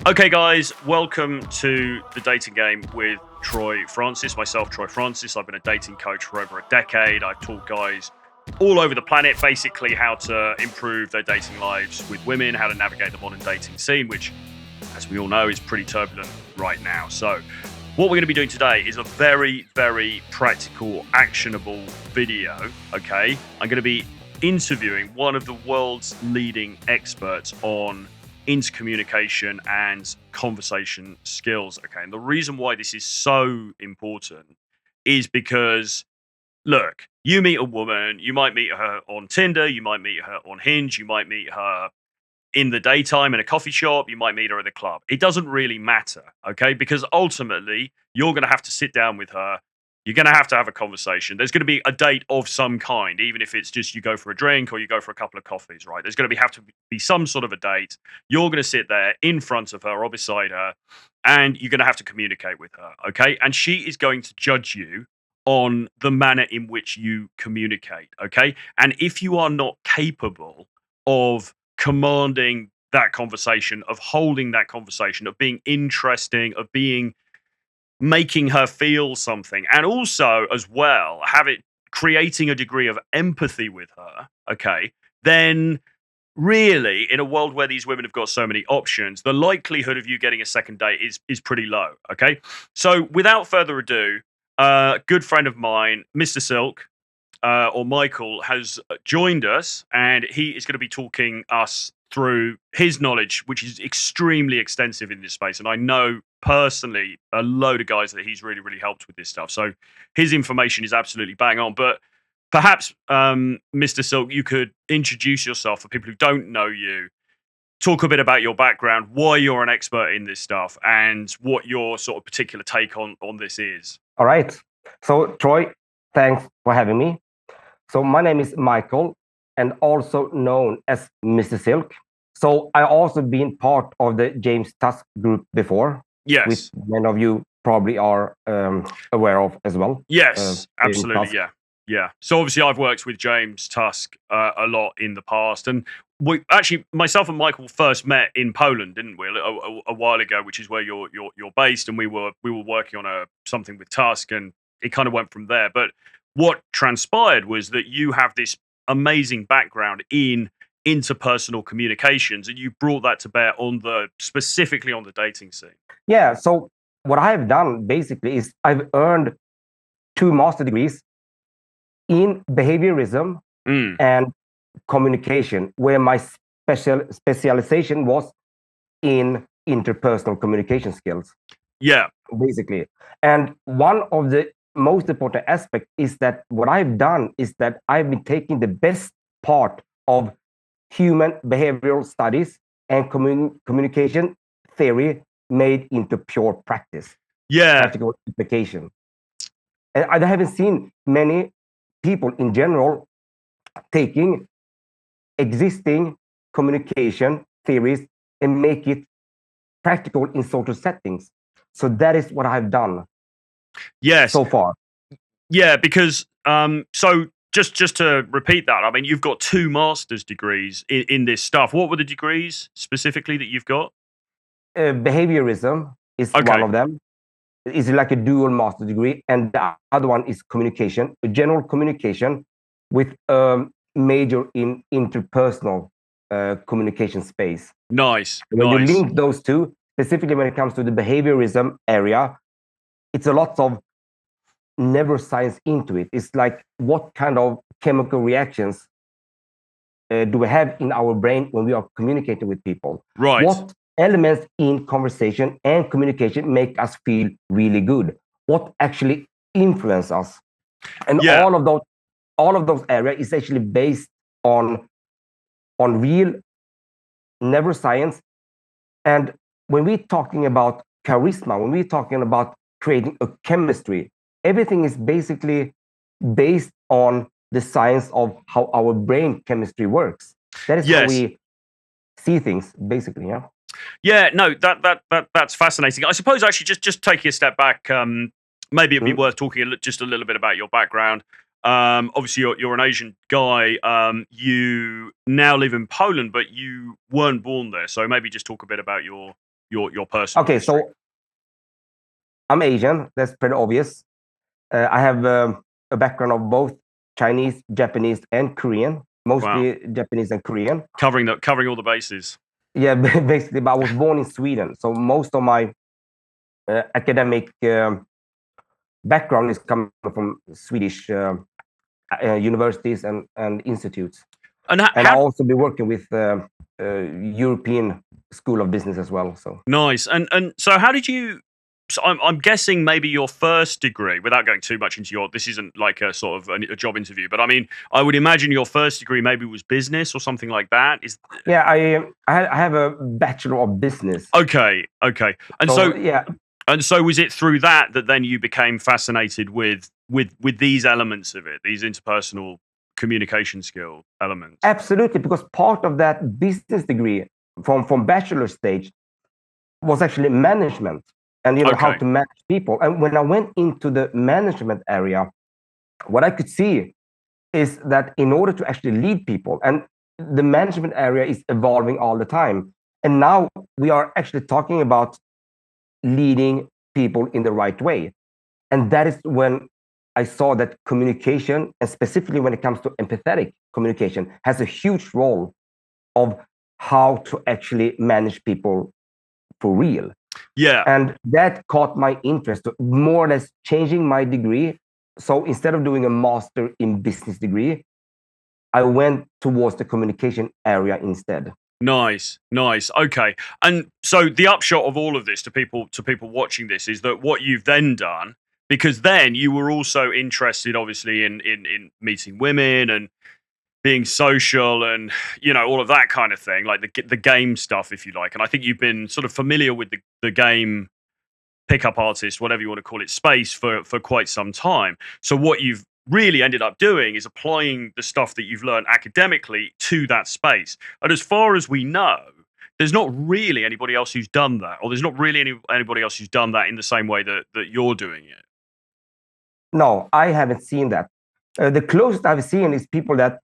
Okay, guys, welcome to the dating game with Troy Francis. Myself, Troy Francis. I've been a dating coach for over a decade. I've taught guys all over the planet basically how to improve their dating lives with women, how to navigate the modern dating scene, which, as we all know, is pretty turbulent right now. So, what we're going to be doing today is a very, very practical, actionable video. Okay, I'm going to be interviewing one of the world's leading experts on intercommunication and conversation skills. Okay. And the reason why this is so important is because, look, you meet a woman, you might meet her on Tinder, you might meet her on Hinge, you might meet her in the daytime in a coffee shop, you might meet her at the club. It doesn't really matter. Okay. Because ultimately, you're going to have to sit down with her. You're going to have a conversation. There's going to be a date of some kind, even if it's just you go for a drink or you go for a couple of coffees, right? There's going to have to be some sort of a date. You're going to sit there in front of her or beside her, and you're going to have to communicate with her, okay? And she is going to judge you on the manner in which you communicate, okay? And if you are not capable of commanding that conversation, of holding that conversation, of being interesting, of being making her feel something, and also as well creating a degree of empathy with her, okay, then really in a world where these women have got so many options, the likelihood of you getting a second date is pretty low. Okay, so without further ado, a good friend of mine, Mr. Silk, or Michael, has joined us, and he is going to be talking us through his knowledge, which is extremely extensive in this space. And I know personally a load of guys that he's really, really helped with this stuff. So his information is absolutely bang on. But perhaps, Mr. Silk, you could introduce yourself for people who don't know you, talk a bit about your background, why you're an expert in this stuff, and what your sort of particular take on this is. All right. So, Troy, thanks for having me. So, my name is Michael, and also known as Mr. Silk. So, I also been part of the James Tusk group before, Yes. which many of you probably are aware of as well. Yes, absolutely. Tusk. Yeah. So obviously, I've worked with James Tusk a lot in the past, and we actually, myself and Michael first met in Poland, didn't we, a while ago, which is where you're based, and we were working on something with Tusk, and it kind of went from there. But what transpired was that you have this amazing background in interpersonal communications, and you brought that to bear specifically on the dating scene. Yeah. So, what I have done basically is I've earned 2 master degrees in behaviorism and communication, where my specialization was in interpersonal communication skills. Yeah. Basically. And one of the most important aspects is that what I've done is that I've been taking the best part of human behavioral studies and communication theory made into pure practice. Yeah. Practical application. And I haven't seen many people in general taking existing communication theories and make it practical in social settings. So that is what I've done. Yes. So far. Yeah, because so just to repeat that, I mean, you've got 2 master's degrees in this stuff. What were the degrees specifically that you've got? Behaviorism is one of them. It's like a dual master degree, and the other one is communication, general communication with major in interpersonal communication space. Nice. When you link those two, specifically when it comes to the behaviorism area, it's a lot of neuroscience into it. It's like, what kind of chemical reactions do we have in our brain when we are communicating with people? Right. What elements in conversation and communication make us feel really good? What actually influence us? And all of those areas is actually based on real neuroscience. And when we're talking about charisma, when we're talking about creating a chemistry, everything is basically based on the science of how our brain chemistry works. That is how we see things, basically. Yeah. Yeah. No, that's fascinating. I suppose actually just taking a step back, maybe it'd be worth talking just a little bit about your background. Obviously, you're an Asian guy. You now live in Poland, but you weren't born there. So maybe just talk a bit about your your personal Okay, history? so I'm Asian. That's pretty obvious. I have a background of both Chinese, Japanese, and Korean. Mostly Japanese and Korean. Covering all the bases. Yeah, basically. But I was born in Sweden, so most of my academic background is coming from Swedish universities and institutes. And I also be working with European School of Business as well. So nice. And so how did you? So I'm guessing maybe your first degree, without going too much into this isn't like a sort of a job interview, but I mean, I would imagine your first degree maybe was business or something like that. Yeah, I have a Bachelor of Business. Okay. And so yeah. And so was it through that then you became fascinated with these elements of it, these interpersonal communication skill elements? Absolutely, because part of that business degree from bachelor stage was actually management and how to manage people. And when I went into the management area, what I could see is that in order to actually lead people, and the management area is evolving all the time, and now we are actually talking about leading people in the right way. And that is when I saw that communication, and specifically when it comes to empathetic communication, has a huge role of how to actually manage people for real. Yeah. And that caught my interest, more or less changing my degree. So instead of doing a master in business degree, I went towards the communication area instead. Nice. Okay. And so the upshot of all of this to people watching this is that what you've then done, because then you were also interested obviously in meeting women and being social and all of that kind of thing, like the game stuff, if you like. And I think you've been sort of familiar with the game pickup artist, whatever you want to call it, space for quite some time. So what you've really ended up doing is applying the stuff that you've learned academically to that space. And as far as we know, there's not really anybody else who's done that, or there's not really anybody else who's done that in the same way that you're doing it. No, I haven't seen that. The closest I've seen is people that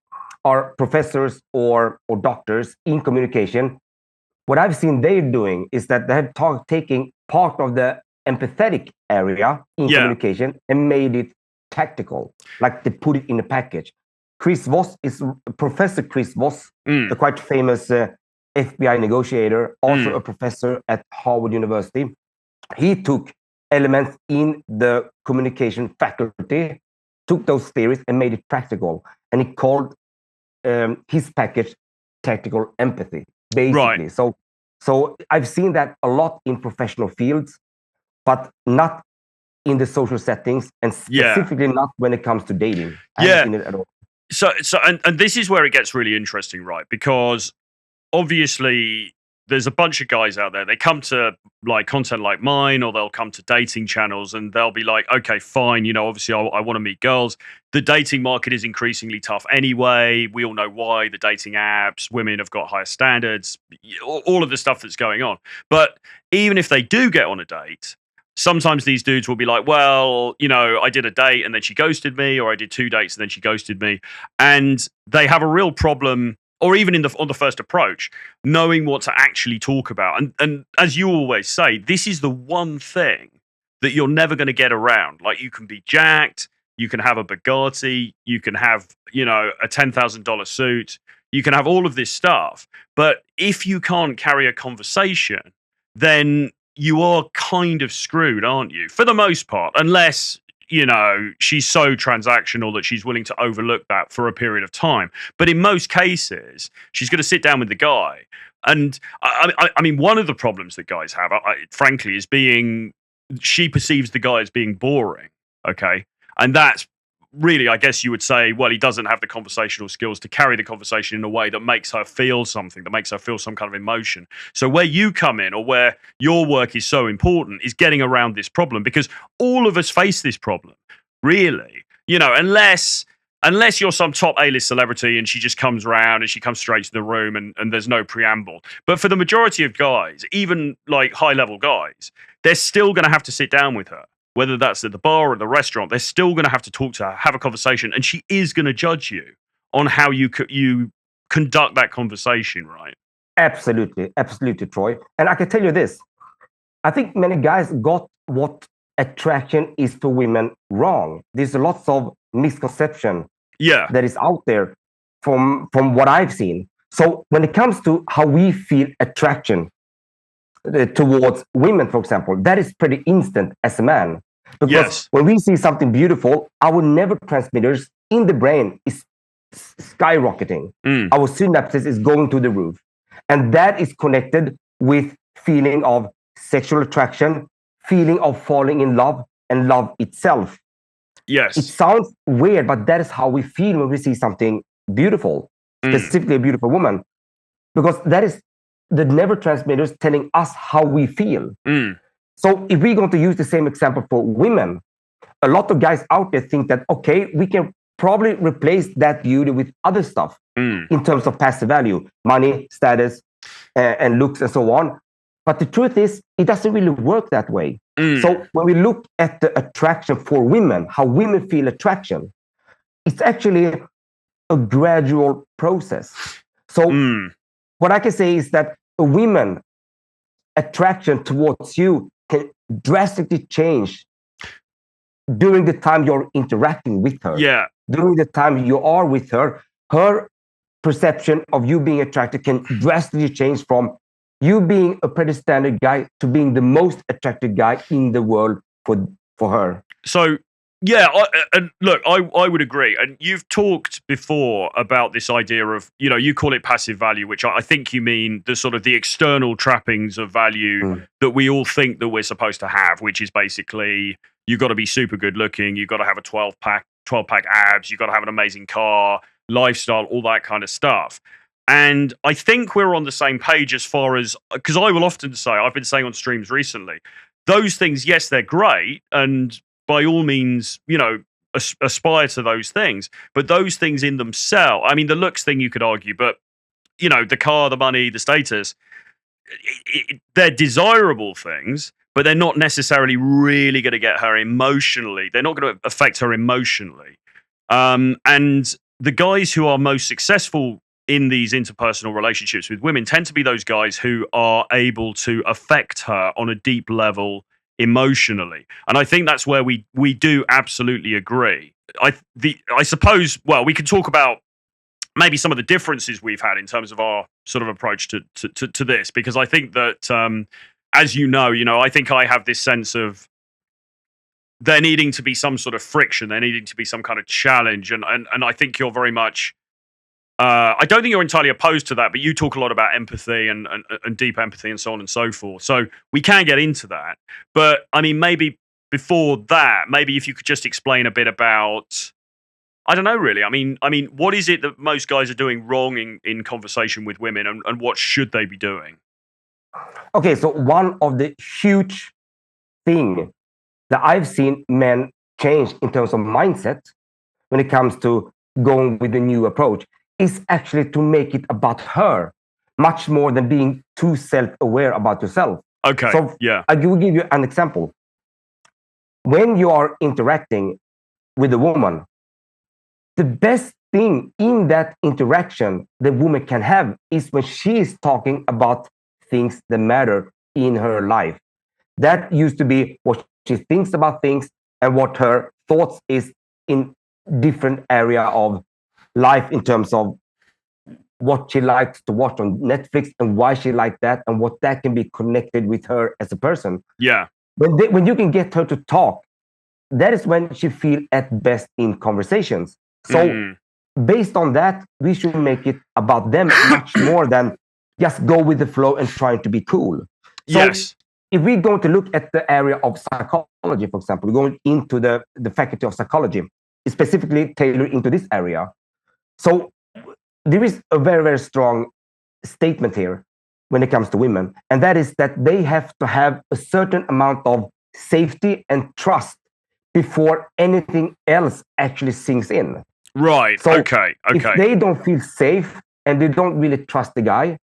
are professors or doctors in communication. What I've seen they're doing is that they have taking part of the empathetic area in communication and made it tactical, like they put it in a package. Professor Chris Voss, a quite famous FBI negotiator, also a professor at Harvard University. He took elements in the communication faculty, took those theories and made it practical. And he called his package tactical empathy, basically. Right. So I've seen that a lot in professional fields, but not in the social settings, and specifically not when it comes to dating. I haven't seen it at all. So and this is where it gets really interesting, right? Because obviously there's a bunch of guys out there. They come to like content like mine, or they'll come to dating channels and they'll be like, okay, fine. Obviously I want to meet girls. The dating market is increasingly tough anyway. We all know why. The dating apps, women have got higher standards, all of the stuff that's going on. But even if they do get on a date, sometimes these dudes will be like, well, I did a date and then she ghosted me, or I did 2 dates and then she ghosted me. And they have a real problem, or even on the first approach, knowing what to actually talk about. And as you always say, this is the one thing that you're never going to get around. Like, you can be jacked, you can have a Bugatti, you can have, a $10,000 suit, you can have all of this stuff. But if you can't carry a conversation, then you are kind of screwed, aren't you? For the most part, unless, she's so transactional that she's willing to overlook that for a period of time. But in most cases, she's going to sit down with the guy. And I mean, one of the problems that guys have, frankly, is she perceives the guy as being boring. Okay. And that's really, I guess you would say, well, he doesn't have the conversational skills to carry the conversation in a way that makes her feel something, that makes her feel some kind of emotion. So where you come in, or where your work is so important, is getting around this problem, because all of us face this problem, really. Unless you're some top A-list celebrity and she just comes around and she comes straight to the room and there's no preamble. But for the majority of guys, even like high-level guys, they're still going to have to sit down with her. Whether that's at the bar or at the restaurant, they're still going to have to talk to her, have a conversation, and she is going to judge you on how you conduct that conversation, right? Absolutely, Troy. And I can tell you this: I think many guys got what attraction is for women wrong. There's lots of misconception that is out there from what I've seen. So when it comes to how we feel attraction towards women, for example, that is pretty instant as a man. Because when we see something beautiful, our neurotransmitters in the brain is skyrocketing. Our synapses is going to the roof. And that is connected with feeling of sexual attraction, feeling of falling in love, and love itself. Yes. It sounds weird, but that is how we feel when we see something beautiful, specifically a beautiful woman. Because that is the neurotransmitters telling us how we feel. So if we're going to use the same example for women, a lot of guys out there think that, okay, we can probably replace that beauty with other stuff in terms of passive value, money, status, and looks, and so on. But the truth is, it doesn't really work that way. So when we look at the attraction for women, how women feel attraction, it's actually a gradual process. So what I can say is that a woman attraction towards you can drastically change during the time you're interacting with her. During the time you are with her, her perception of you being attracted can drastically change from you being a pretty standard guy to being the most attractive guy in the world for her. So, yeah, and look, I would agree. And you've talked before about this idea of, you call it passive value, which I think you mean the sort of the external trappings of value that we all think that we're supposed to have, which is basically you've got to be super good looking, you've got to have a 12-pack abs, you've got to have an amazing car, lifestyle, all that kind of stuff. And I think we're on the same page as far as, because I will often say, I've been saying on streams recently, those things, yes, they're great. And by all means, aspire to those things. But those things in themselves, I mean, the looks thing you could argue, but, the car, the money, the status, they're desirable things, but they're not necessarily really going to get her emotionally. They're not going to affect her emotionally. And the guys who are most successful in these interpersonal relationships with women tend to be those guys who are able to affect her on a deep level emotionally. And I think that's where we do absolutely agree. I suppose, well, we could talk about maybe some of the differences we've had in terms of our sort of approach to this, because I think that, as I think I have this sense of there needing to be some sort of friction, there needing to be some kind of challenge. And I think you're very much, I don't think you're entirely opposed to that, but you talk a lot about empathy and deep empathy and so on and so forth. So we can get into that. But I mean, maybe before that, maybe if you could just explain a bit about, I don't know, really. I mean, what is it that most guys are doing wrong in conversation with women, and what should they be doing? Okay, so one of the huge thing that I've seen men change in terms of mindset when it comes to going with the new approach is actually to make it about her much more than being too self-aware about yourself. Okay, so yeah. I will give you an example. When you are interacting with a woman, the best thing in that interaction the woman can have is when she is talking about things that matter in her life. That used to be what she thinks about things and what her thoughts is in different area of life in terms of what she likes to watch on Netflix and why she liked that and what that can be connected with her as a person. Yeah. When you can get her to talk, that is when she feels at best in conversations. So based on that, we should make it about them much more than just go with the flow and trying to be cool. So yes. If we're going to look at the area of psychology, for example, we're going into the faculty of psychology, specifically tailored into this area. So there is a very, very strong statement here when it comes to women, and that is that they have to have a certain amount of safety and trust before anything else actually sinks in. Right. So okay. If they don't feel safe and they don't really trust the guy,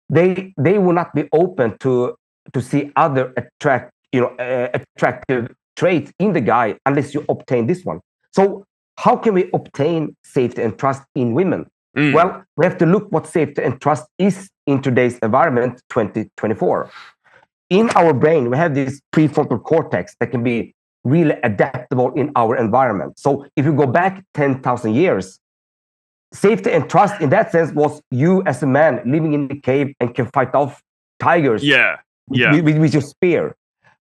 they will not be open to see other attractive traits in the guy unless you obtain this one. So how can we obtain safety and trust in women? Well, we have to look what safety and trust is in today's environment, 2024. in our brain, we have this prefrontal cortex that can be really adaptable in our environment. So if you go back 10,000 years, safety and trust in that sense was you as a man living in a cave and can fight off tigers with your spear.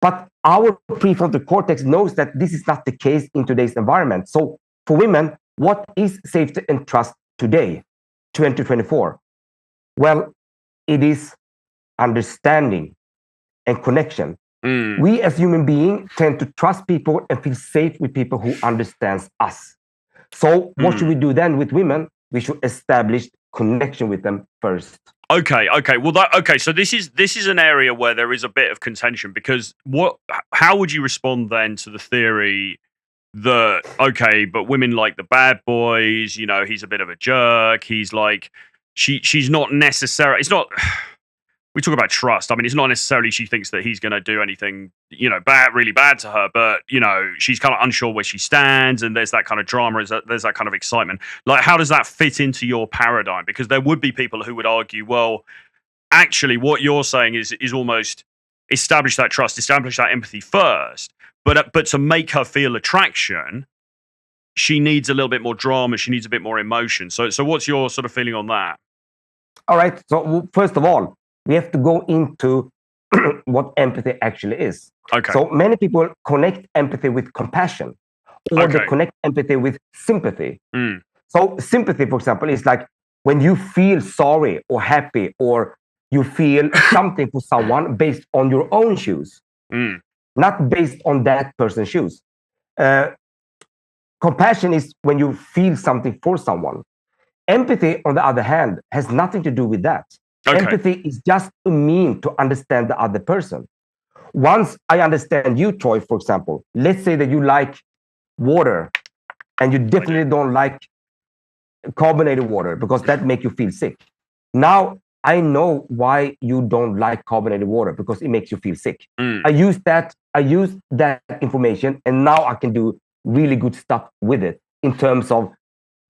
But our prefrontal cortex knows that this is not the case in today's environment. So for women, what is safety and trust today, 2024? Well, it is understanding and connection. We as human beings tend to trust people and feel safe with people who understands us. So what should we do then with women? We should establish connection with them first. Okay. Well, so this is an area where there is a bit of contention, because how would you respond then to the theory that, okay, but women like the bad boys, you know, he's a bit of a jerk, he's like, she's not necessarily, it's not, we talk about trust. I mean, it's not necessarily she thinks that he's going to do anything, you know, really bad to her, but, you know, she's kind of unsure where she stands, and there's that kind of drama, there's that kind of excitement. Like, how does that fit into your paradigm? Because there would be people who would argue, well, actually, what you're saying is almost establish that trust, establish that empathy first, but to make her feel attraction, she needs a little bit more drama, she needs a bit more emotion. So what's your sort of feeling on that? All right. So first of all, we have to go into what empathy actually is. Okay. So many people connect empathy with compassion, or they connect empathy with sympathy. So sympathy, for example, is like when you feel sorry or happy, or you feel something for someone based on your own shoes, not based on that person's shoes. Compassion is when you feel something for someone. Empathy, on the other hand, has nothing to do with that. Okay. Empathy is just a mean to understand the other person. Once I understand you, Troy, for example, let's say that you like water and you definitely don't like carbonated water because that makes you feel sick. Now I know why you don't like carbonated water, because it makes you feel sick. I use that information, and now I can do really good stuff with it in terms of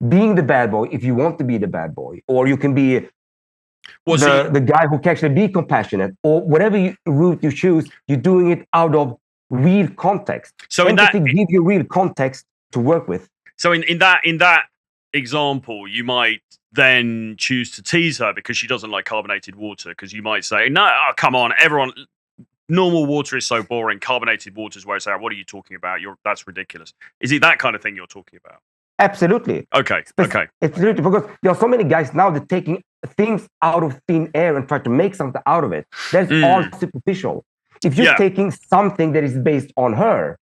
being the bad boy if you want to be the bad boy, or you can be the guy who can actually be compassionate, or whatever route you choose, you're doing it out of real context. So empathy gives you real context to work with. So in that example, you might then choose to tease her because she doesn't like carbonated water, because you might say, no, come on, everyone, normal water is so boring, carbonated water is where it's at, what are you talking about? That's ridiculous. Is it that kind of thing you're talking about? Absolutely. Okay. Absolutely, because there are so many guys now that taking things out of thin air and try to make something out of it. That's all superficial. If you're taking something that is based on her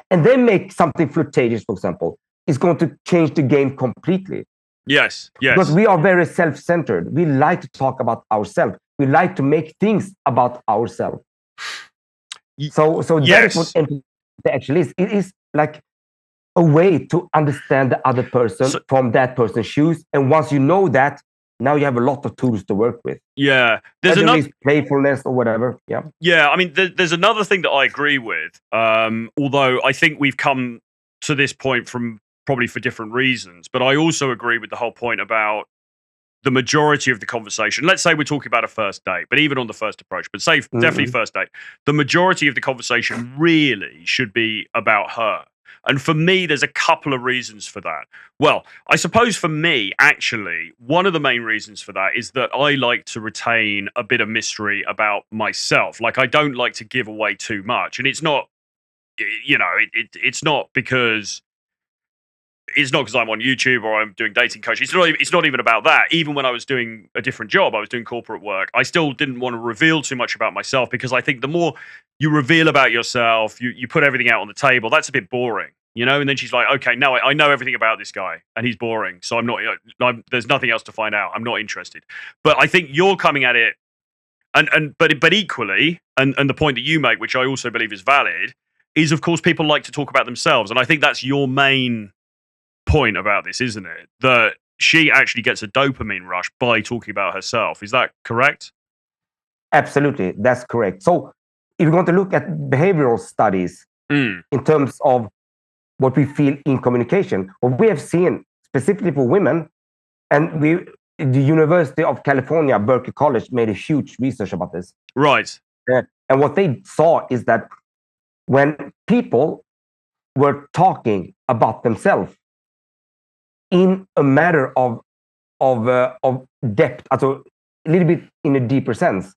and then make something flirtatious, for example, it's going to change the game completely. Yes. Because we are very self-centered. We like to talk about ourselves. We like to make things about ourselves. So that is what empathy actually is. It is like a way to understand the other person from that person's shoes. And once you know that, now you have a lot of tools to work with. Yeah. There's another playfulness or whatever. Yeah. Yeah. I mean, there's another thing that I agree with. Although I think we've come to this point from probably for different reasons, but I also agree with the whole point about the majority of the conversation. Let's say we're talking about a first date, but even on the first approach, but say definitely first date, the majority of the conversation really should be about her. And for me, there's a couple of reasons for that. Well, I suppose for me, actually, one of the main reasons for that is that I like to retain a bit of mystery about myself. Like, I don't like to give away too much. And it's not, you know, it's not because I'm on YouTube or I'm doing dating coaching. It's not even about that. Even when I was doing a different job, I was doing corporate work, I still didn't want to reveal too much about myself, because I think the more you reveal about yourself, you put everything out on the table, that's a bit boring, you know? And then she's like, okay, now I know everything about this guy and he's boring, so there's nothing else to find out. I'm not interested. But I think you're coming at it, but equally, and the point that you make, which I also believe is valid, is of course people like to talk about themselves. And I think that's your main point about this, isn't it? That she actually gets a dopamine rush by talking about herself. Is that correct? Absolutely, that's correct. So if you're going to look at behavioral studies in terms of what we feel in communication, what we have seen specifically for women, and the University of California, Berkeley College made a huge research about this. Right. And what they saw is that when people were talking about themselves in a matter of depth, also a little bit in a deeper sense,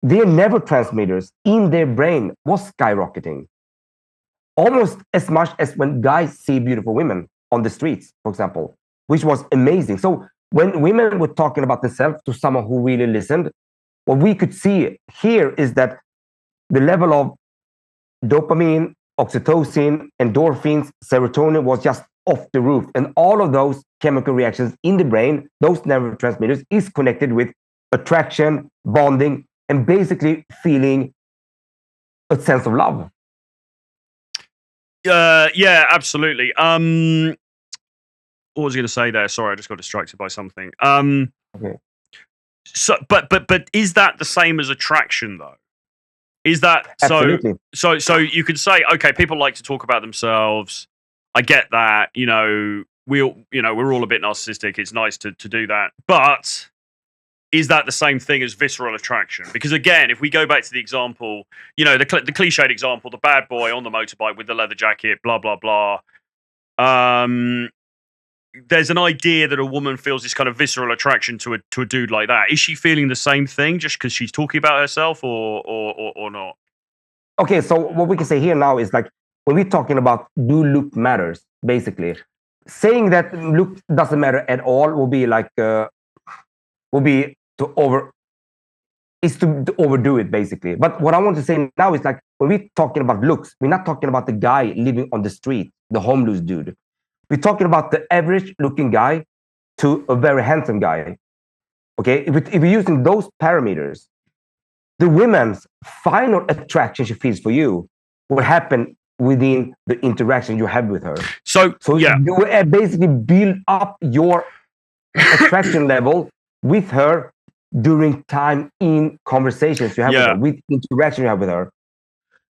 their neurotransmitters in their brain was skyrocketing, almost as much as when guys see beautiful women on the streets, for example, which was amazing. So when women were talking about themselves to someone who really listened, what we could see here is that the level of dopamine, oxytocin, endorphins, serotonin was just off the roof. And all of those chemical reactions in the brain, those neurotransmitters, is connected with attraction, bonding, and basically feeling a sense of love. Yeah, absolutely. What was I going to say there? Sorry, I just got distracted by something. Okay. So, but is that the same as attraction, though? Is that Absolutely. so you could say, okay, people like to talk about themselves. I get that. You know, we're all a bit narcissistic. It's nice to do that, but is that the same thing as visceral attraction? Because again, if we go back to the example, you know, the cliched example, the bad boy on the motorbike with the leather jacket, blah blah blah. There's an idea that a woman feels this kind of visceral attraction to a dude like that. Is she feeling the same thing just because she's talking about herself, or not? Okay, so what we can say here now is like, when we're talking about do look matters, basically, saying that look doesn't matter at all will be like to overdo it, basically. But what I want to say now is like, when we're talking about looks, we're not talking about the guy living on the street, the homeless dude. We're talking about the average looking guy to a very handsome guy. Okay, if we're using those parameters, the woman's final attraction she feels for you will happen within the interaction you have with her. So yeah, you basically build up your attraction level with her during time in conversations you have with her, with interaction you have with her.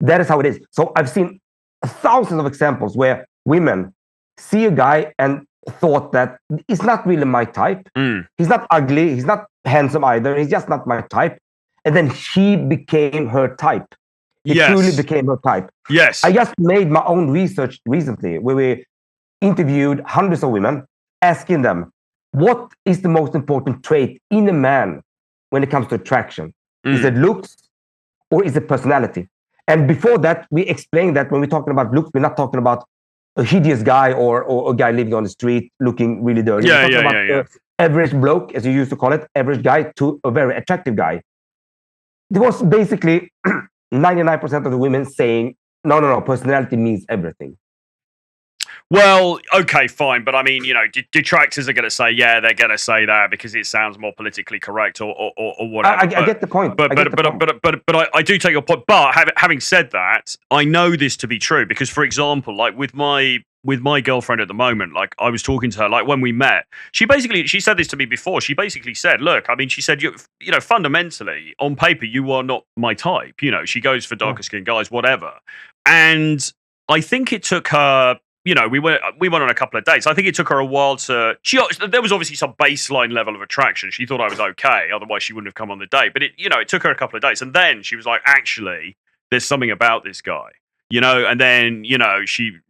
That is how it is. So I've seen thousands of examples where women see a guy and thought that it's not really my type. He's not ugly. He's not handsome either. He's just not my type. And then he became her type. He truly became her type. Yes. I just made my own research recently where we interviewed hundreds of women, asking them, what is the most important trait in a man when it comes to attraction? Is it looks or is it personality? And before that, we explained that when we're talking about looks, we're not talking about a hideous guy or a guy living on the street looking really dirty. We're talking about average bloke, as you used to call it, average guy to a very attractive guy. There was basically 99% of the women saying, no, personality means everything. Well, okay, fine. But I mean, you know, detractors are going to say, yeah, they're going to say that because it sounds more politically correct or whatever. I get the point. But I do take your point. But having said that, I know this to be true because, for example, like with my girlfriend at the moment, like I was talking to her, like when we met, she said this to me before. She basically said, look, I mean, she said, you know, fundamentally on paper, you are not my type. You know, she goes for darker skinned guys, whatever. And I think it took her, you know, we went on a couple of dates. I think it took her a while there was obviously some baseline level of attraction. She thought I was okay. Otherwise she wouldn't have come on the date. But it took her a couple of dates. And then she was like, actually, there's something about this guy. You know, and then, you know,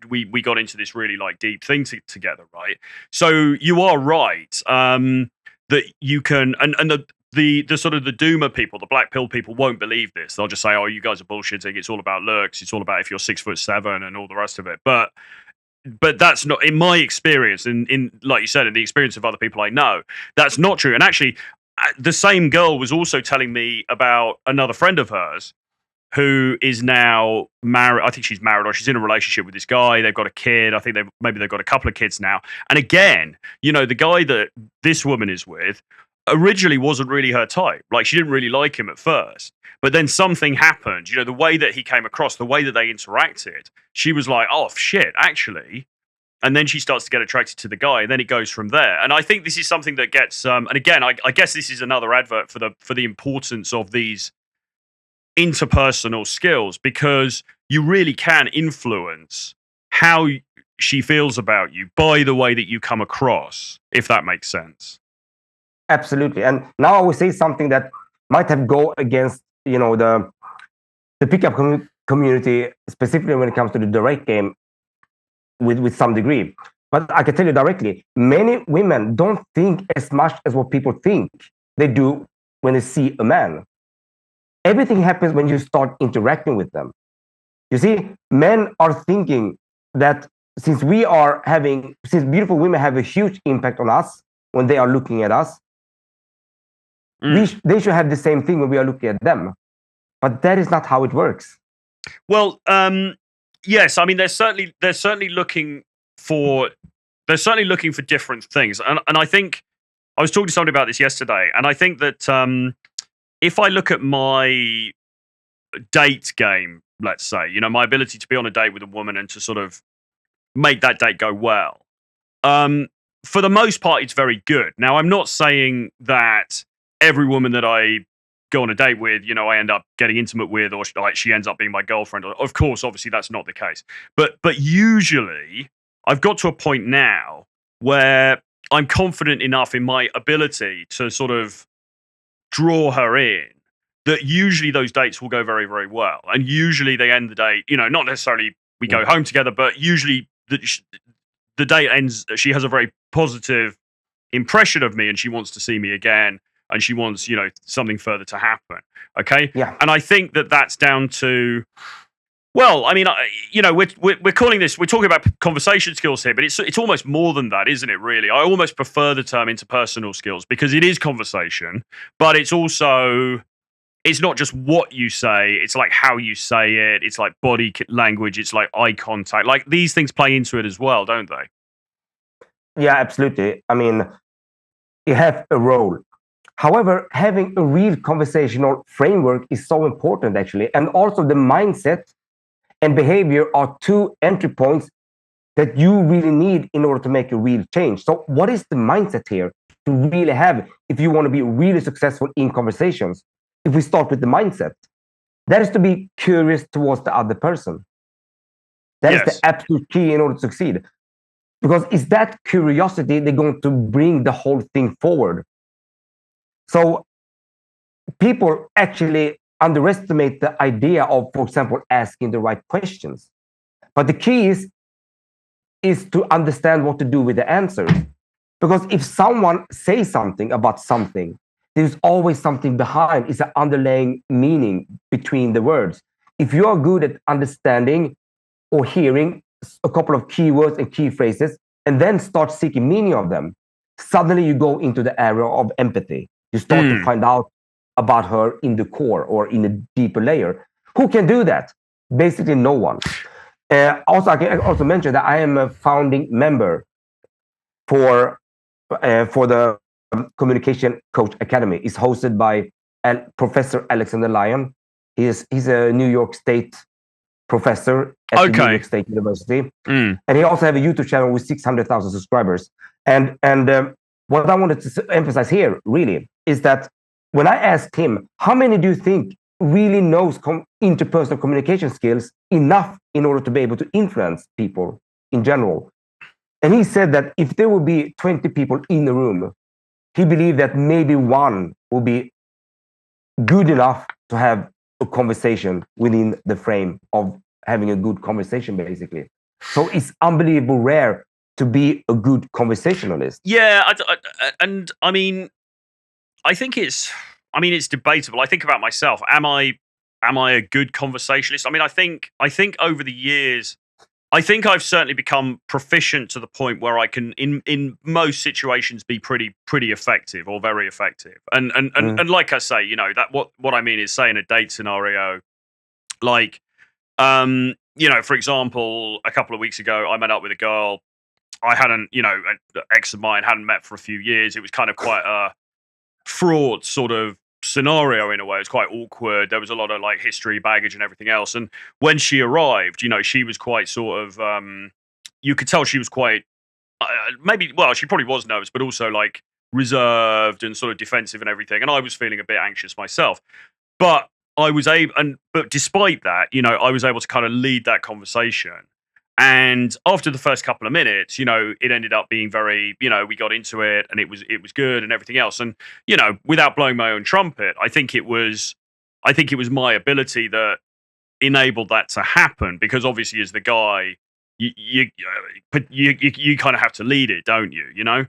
we got into this really like deep thing together, right? So you are right that you can, and the sort of the doomer people, the black pill people won't believe this. They'll just say, oh, you guys are bullshitting. It's all about looks. It's all about if you're 6'7" and all the rest of it. But that's not, in my experience, in like you said, in the experience of other people I know, that's not true. And actually, the same girl was also telling me about another friend of hers who is now married. I think she's married or she's in a relationship with this guy. They've got a kid. I think they've got a couple of kids now. And again, you know, the guy that this woman is with originally wasn't really her type. Like, she didn't really like him at first. But then something happened. You know, the way that he came across, the way that they interacted, she was like, oh, shit, actually. And then she starts to get attracted to the guy, and then it goes from there. And I think this is something that gets, and again, I guess this is another advert for the importance of these interpersonal skills, because you really can influence how she feels about you by the way that you come across, if that makes sense. Absolutely. And now I will say something that might have go against, you know, the the pickup community, specifically when it comes to the direct game, with some degree. But I can tell you directly, many women don't think as much as what people think they do when they see a man. Everything happens when you start interacting with them. You see, men are thinking that since beautiful women have a huge impact on us when they are looking at us, they should have the same thing when we are looking at them. But that is not how it works. Well, yes, I mean they're certainly looking for different things, and I think I was talking to somebody about this yesterday, and I think that if I look at my date game, let's say, my ability to be on a date with a woman and to sort of make that date go well, for the most part, it's very good. Now, I'm not saying that every woman that I go on a date with, I end up getting intimate with, or like she ends up being my girlfriend. Of course, obviously, that's not the case. But usually, I've got to a point now where I'm confident enough in my ability to sort of draw her in that usually those dates will go very, very well. And usually they end the date, not necessarily we go home together, but usually the date ends, she has a very positive impression of me and she wants to see me again and she wants, something further to happen. Okay. Yeah. And I think that that's down to, well, I mean, we're calling this, we're talking about conversation skills here, but it's almost more than that, isn't it, really? I almost prefer the term interpersonal skills because it is conversation, but it's also, it's not just what you say, it's like how you say it, it's like body language, it's like eye contact. Like these things play into it as well, don't they? Yeah, absolutely. I mean, you have a role. However, having a real conversational framework is so important, actually. And also the mindset and behavior are two entry points that you really need in order to make a real change. So what is the mindset here to really have if you want to be really successful in conversations? If we start with the mindset, that is to be curious towards the other person. That is the absolute key in order to succeed. Because it's that curiosity they're going to bring the whole thing forward. So people actually underestimate the idea of, for example, asking the right questions. But the key is to understand what to do with the answers. Because if someone says something about something, there's always something behind. It's an underlying meaning between the words. If you are good at understanding or hearing a couple of keywords and key phrases, and then start seeking meaning of them, suddenly you go into the area of empathy. You start to find out about her in the core or in a deeper layer. Who can do that? Basically, no one. Also, I can also mention that I am a founding member for the Communication Coach Academy. It's hosted by Professor Alexander Lyon. He's a New York State professor at the New York State University, and he also have a YouTube channel with 600,000 subscribers. And what I wanted to emphasize here really is that when I asked him, how many do you think really knows interpersonal communication skills enough in order to be able to influence people in general? And he said that if there would be 20 people in the room, he believed that maybe one will be good enough to have a conversation within the frame of having a good conversation, basically. So it's unbelievable rare to be a good conversationalist. Yeah, and I mean, I think it's debatable. I think about myself. Am I a good conversationalist? I mean, I think over the years, I think I've certainly become proficient to the point where I can, in most situations, be pretty effective or very effective. And like I say, that what I mean is, say in a date scenario, like, for example, a couple of weeks ago, I met up with a girl I hadn't, an ex of mine hadn't met for a few years. It was kind of quite a fraught sort of scenario in a way. It was quite awkward. There was a lot of like history, baggage, and everything else. And when she arrived, she was quite sort of, you could tell she was quite, she probably was nervous, but also like reserved and sort of defensive and everything. And I was feeling a bit anxious myself. But I was but despite that, I was able to kind of lead that conversation. And after the first couple of minutes, it ended up being very, we got into it and it was good and everything else. And, without blowing my own trumpet, I think it was my ability that enabled that to happen, because obviously as the guy, you kind of have to lead it, don't you? You know,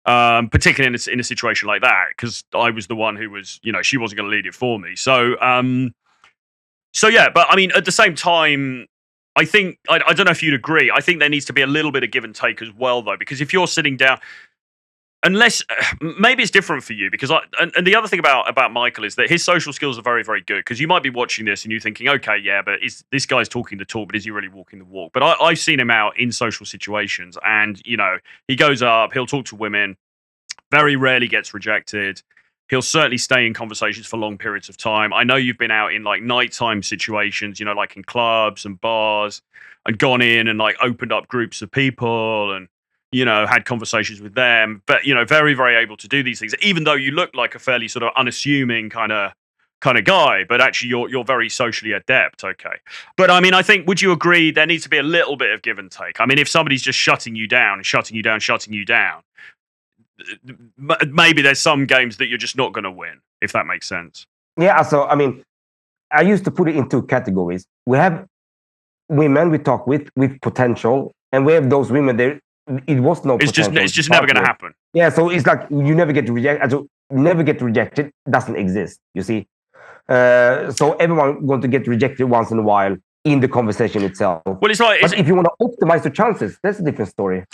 particularly in a situation like that, because I was the one who was, she wasn't going to lead it for me. So yeah, but I mean, at the same time, I think I don't know if you'd agree. I think there needs to be a little bit of give and take as well, though, because if you're sitting down, unless maybe it's different for you, because and the other thing about Michael is that his social skills are very, very good, because you might be watching this and you're thinking, okay, yeah, but this guy's talking the talk, but is he really walking the walk? But I've seen him out in social situations, and he goes up, he'll talk to women, very rarely gets rejected. He'll certainly stay in conversations for long periods of time. I know you've been out in like nighttime situations, like in clubs and bars, and gone in and like opened up groups of people and had conversations with them. But very, very able to do these things, even though you look like a fairly sort of unassuming kind of guy. But actually, you're very socially adept. Okay, but I mean, I think, would you agree there needs to be a little bit of give and take? I mean, if somebody's just shutting you down, maybe there's some games that you're just not going to win, if that makes sense. Yeah, so I mean, I used to put it into categories. We have women we talk with potential, and we have those women there. It was no potential. It's just never going to happen. Yeah, so it's like you never get rejected. So never get rejected doesn't exist. You see, so everyone going to get rejected once in a while in the conversation itself. Well, it's like, if you want to optimize your chances, that's a different story.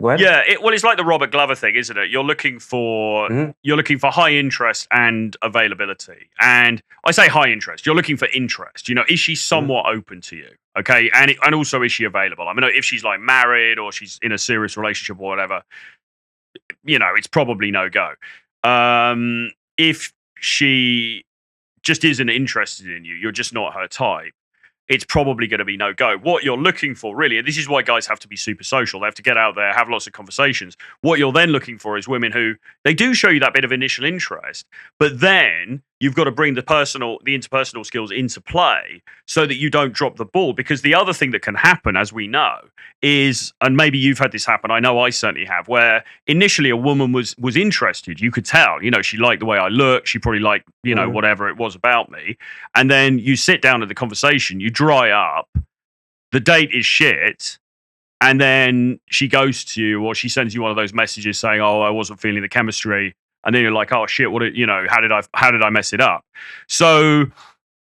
Yeah, it's like the Robert Glover thing, isn't it? You're looking for high interest and availability, and I say high interest. You're looking for interest. Is she somewhat open to you? Okay, and also, is she available? I mean, if she's like married or she's in a serious relationship or whatever, it's probably no go. If she just isn't interested in you, you're just not her type, it's probably going to be no go. What you're looking for, really, and this is why guys have to be super social. They have to get out there, have lots of conversations. What you're then looking for is women who, they do show you that bit of initial interest, but then you've got to bring the interpersonal skills into play so that you don't drop the ball. Because the other thing that can happen, as we know, is, and maybe you've had this happen, I know I certainly have, where initially a woman was interested. You could tell, she liked the way I look. She probably liked, whatever it was about me. And then you sit down at the conversation, you dry up, the date is shit, and then she ghosts you, or she sends you one of those messages saying, oh, I wasn't feeling the chemistry. And then you're like, oh shit, how did I mess it up? So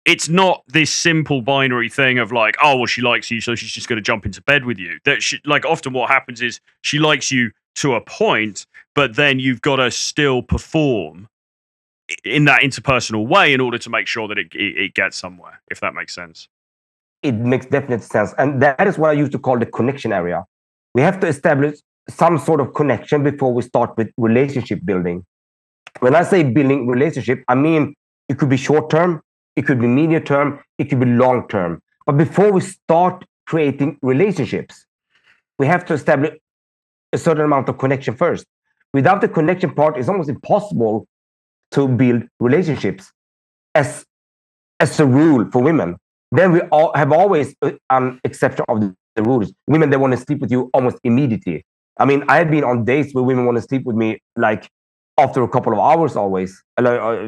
it's not this simple binary thing of like, oh, well, she likes you, so she's just going to jump into bed with you. That often what happens is she likes you to a point, but then you've got to still perform in that interpersonal way in order to make sure that it gets somewhere, if that makes sense. It makes definite sense. And that is what I used to call the connection area. We have to establish some sort of connection before we start with relationship building. When I say building relationship, I mean, it could be short term, it could be medium term, it could be long term. But before we start creating relationships, we have to establish a certain amount of connection first. Without the connection part, it's almost impossible to build relationships as a rule for women. Then we all have always an exception of the rules. Women, they want to sleep with you almost immediately. I mean, I have been on dates where women want to sleep with me like after a couple of hours always,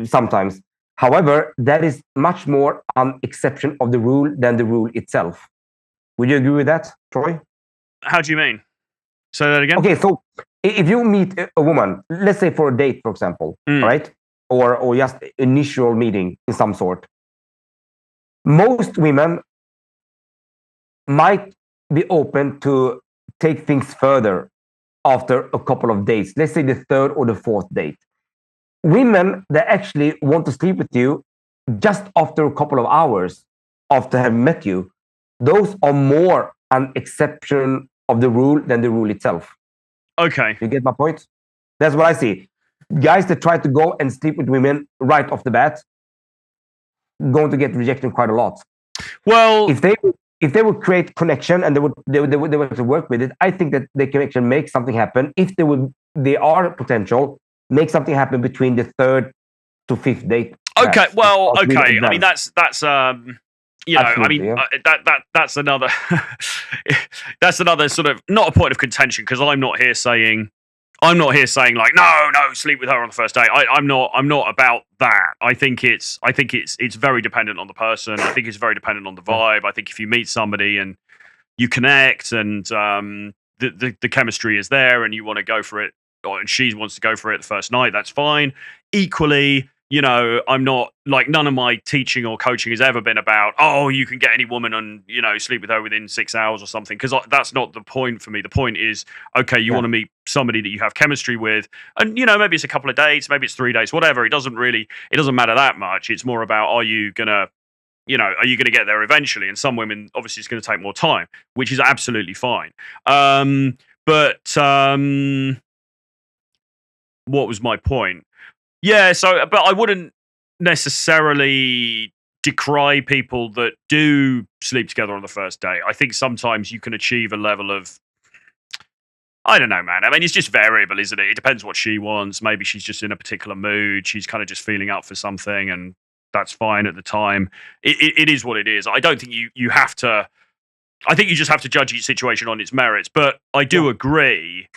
sometimes. However, that is much more an exception of the rule than the rule itself. Would you agree with that, Troy? How do you mean? Say that again? Okay, so if you meet a woman, let's say for a date, for example, right? Or just initial meeting in some sort. Most women might be open to take things further after a couple of dates. Let's say the third or the fourth date. Women that actually want to sleep with you just after a couple of hours after having met you, those are more an exception of the rule than the rule itself. Okay. You get my point? That's what I see. Guys that try to go and sleep with women right off the bat, going to get rejected quite a lot. Well, if they would create connection and they would to work with it, I think that they can actually make something happen. If they are potential, make something happen between the third to fifth date. Okay. Well, okay. I mean, that's that's another that's another sort of, not a point of contention, because I'm not here saying I'm not here saying like no, sleep with her on the first date. I'm not about that. I think it's very dependent on the person. I think it's very dependent on the vibe. I think if you meet somebody and you connect and the chemistry is there and you want to go for it, and she wants to go for it the first night, that's fine. Equally, you know, I'm not like, none of my teaching or coaching has ever been about, oh, you can get any woman and, you know, sleep with her within 6 hours or something, because that's not the point for me. The point is, okay, you want to meet somebody that you have chemistry with, and, you know, maybe it's a couple of dates, maybe it's 3 days, whatever. It doesn't matter that much. It's more about, are you going to get there eventually? And some women, obviously, it's going to take more time, which is absolutely fine. But what was my point? Yeah, so, but I wouldn't necessarily decry people that do sleep together on the first date. I think sometimes you can achieve a level of, I don't know, man. I mean, it's just variable, isn't it? It depends what she wants. Maybe she's just in a particular mood. She's kind of just feeling up for something, and that's fine at the time. It is what it is. I don't think you have to. I think you just have to judge each situation on its merits. But I do agree,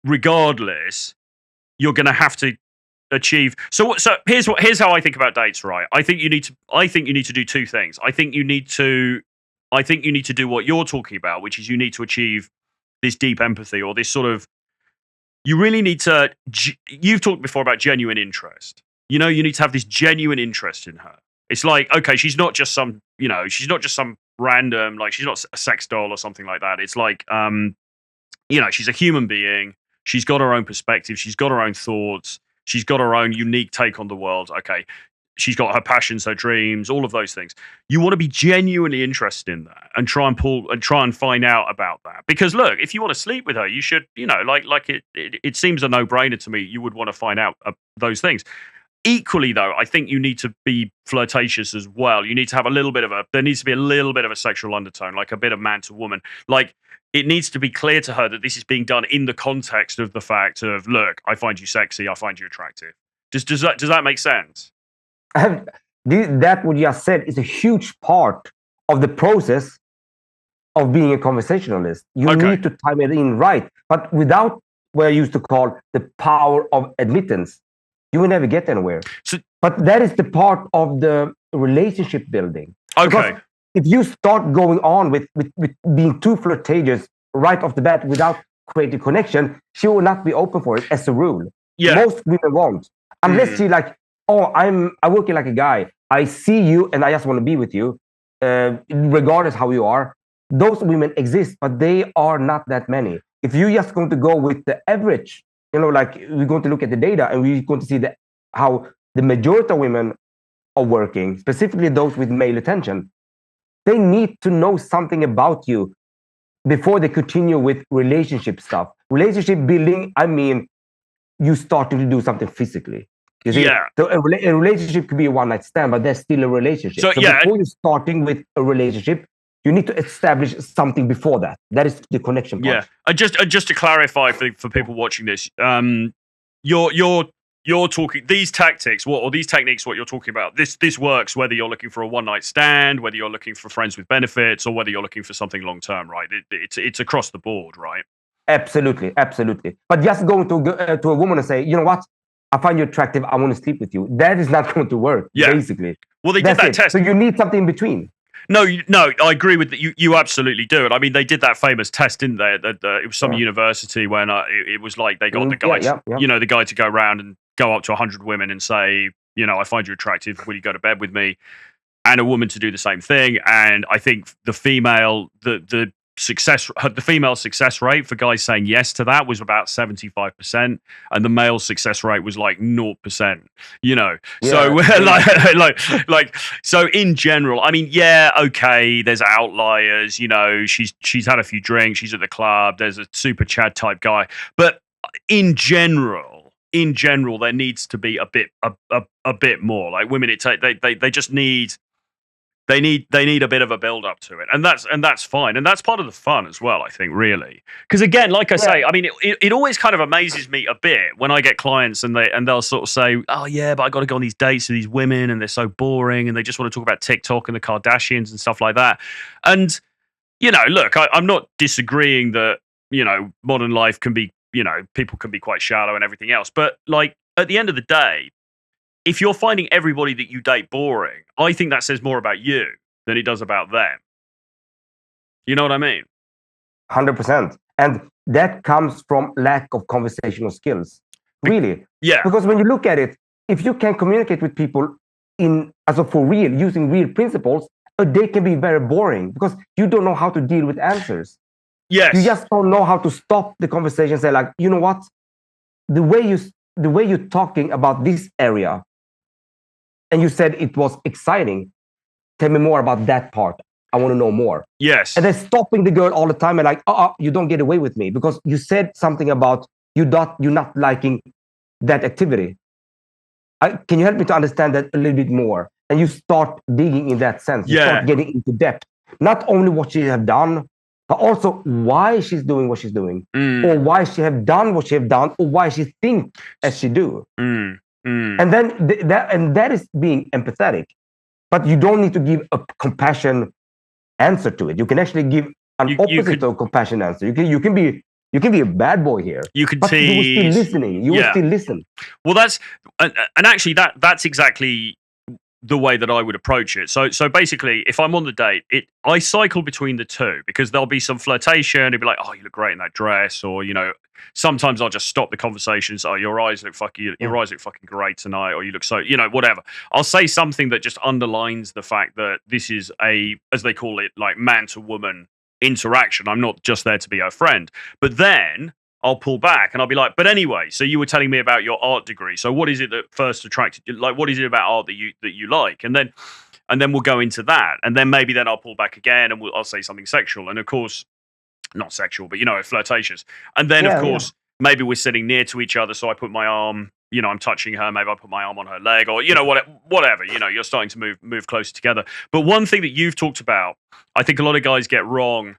regardless, you're going to have to achieve. So here's how I think about dates, right? I think you need to do two things. I think you need to do what you're talking about, which is you need to achieve this deep empathy, or this sort of, you really need to, you've talked before about genuine interest. You know, you need to have this genuine interest in her. It's like, okay, she's not just some random, like, she's not a sex doll or something like that. It's like, you know, she's a human being. She's got her own perspective. She's got her own thoughts. She's got her own unique take on the world. Okay. She's got her passions, her dreams, all of those things. You want to be genuinely interested in that and try and find out about that. Because look, if you want to sleep with her, you should, you know, it seems a no-brainer to me. You would want to find out those things. Equally, though, I think you need to be flirtatious as well. You need to have there needs to be a little bit of a sexual undertone, like a bit of man to woman. Like, it needs to be clear to her that this is being done in the context of the fact of, look, I find you sexy, I find you attractive. Does that make sense? That what you just said is a huge part of the process of being a conversationalist. You need to time it in right, but without what I used to call the power of admittance, you will never get anywhere. But that is the part of the relationship building. Okay. Because if you start going on with being too flirtatious right off the bat without creating connection, she will not be open for it as a rule. Yeah. Most women won't. Unless she like, oh, I'm working like a guy. I see you and I just want to be with you, regardless how you are. Those women exist, but they are not that many. If you're just going to go with the average, you know, like, we're going to look at the data and we're going to see how the majority of women are working, specifically those with male attention. They need to know something about you before they continue with relationship stuff. Relationship building, I mean, you starting to do something physically. You see? Yeah. So a relationship could be a one-night stand, but there's still a relationship. So before you're starting with a relationship, you need to establish something before that. That is the connection part. Yeah. Just to clarify for people watching this, you're talking these tactics, these techniques, what you're talking about, this works whether you're looking for a one-night stand, whether you're looking for friends with benefits, or whether you're looking for something long-term, right? It's across the board, right? Absolutely. But just going to a woman and say, you know what, I find you attractive, I want to sleep with you, that is not going to work, basically. Well, they did that test. So you need something in between. No, I agree with that. You absolutely do it. I mean, they did that famous test, didn't they? It was some university when it was like they got the guy, the guy to go around and go up to 100 women and say, you know, I find you attractive, will you go to bed with me? And a woman to do the same thing. And I think the female success rate for guys saying yes to that was about 75%, and the male success rate was like 0%, you know. So so in general, I mean, there's outliers, you know, she's had a few drinks, she's at the club, there's a super Chad type guy, but in general there needs to be a bit more. Like, women, they just need They need a bit of a build up to it, and that's fine, and that's part of the fun as well, I think, really. Because again, like I say, I mean, it always kind of amazes me a bit when I get clients and they'll sort of say, "Oh yeah, but I got to go on these dates with these women, and they're so boring, and they just want to talk about TikTok and the Kardashians and stuff like that." And you know, look, I'm not disagreeing that, you know, modern life can be people can be quite shallow and everything else. But like at the end of the day, if you're finding everybody that you date boring, I think that says more about you than it does about them. You know what I mean? 100%. And that comes from lack of conversational skills. Really. Yeah. Because when you look at it, if you can communicate with people for real, using real principles, a day can be very boring because you don't know how to deal with answers. Yes. You just don't know how to stop the conversation and say, like, you know what? The way you're talking about this area, and you said it was exciting. Tell me more about that part. I want to know more. Yes. And then stopping the girl all the time and like, you don't get away with me because you said something about you're not liking that activity. Can you help me to understand that a little bit more? And you start digging in that sense. You start getting into depth. Not only what she have done, but also why she's doing what she's doing, or why she have done what she have done, or why she think as she do. And then that is being empathetic. But you don't need to give a compassion answer to it. You can actually give an opposite to a compassion answer. You can be a bad boy here. You can but tease. You will still listening. You will still listen. Well, that's actually that's exactly the way that I would approach it. So basically, if I'm on the date, I cycle between the two because there'll be some flirtation. It'll be like, oh, you look great in that dress, or sometimes I'll just stop the conversations. Oh, your eyes look fucking great tonight, or you look so, whatever. I'll say something that just underlines the fact that this is as they call it, like man to woman interaction. I'm not just there to be her friend. But then I'll pull back and I'll be like, but anyway, so you were telling me about your art degree. So what is it that first attracted you? Like, what is it about art that you like? And then we'll go into that. And then maybe then I'll pull back again and I'll say something sexual. And of course, not sexual, but flirtatious. And then of course, maybe we're sitting near to each other. So I put my arm, I'm touching her. Maybe I put my arm on her leg, or whatever. You're starting to move closer together. But one thing that you've talked about, I think a lot of guys get wrong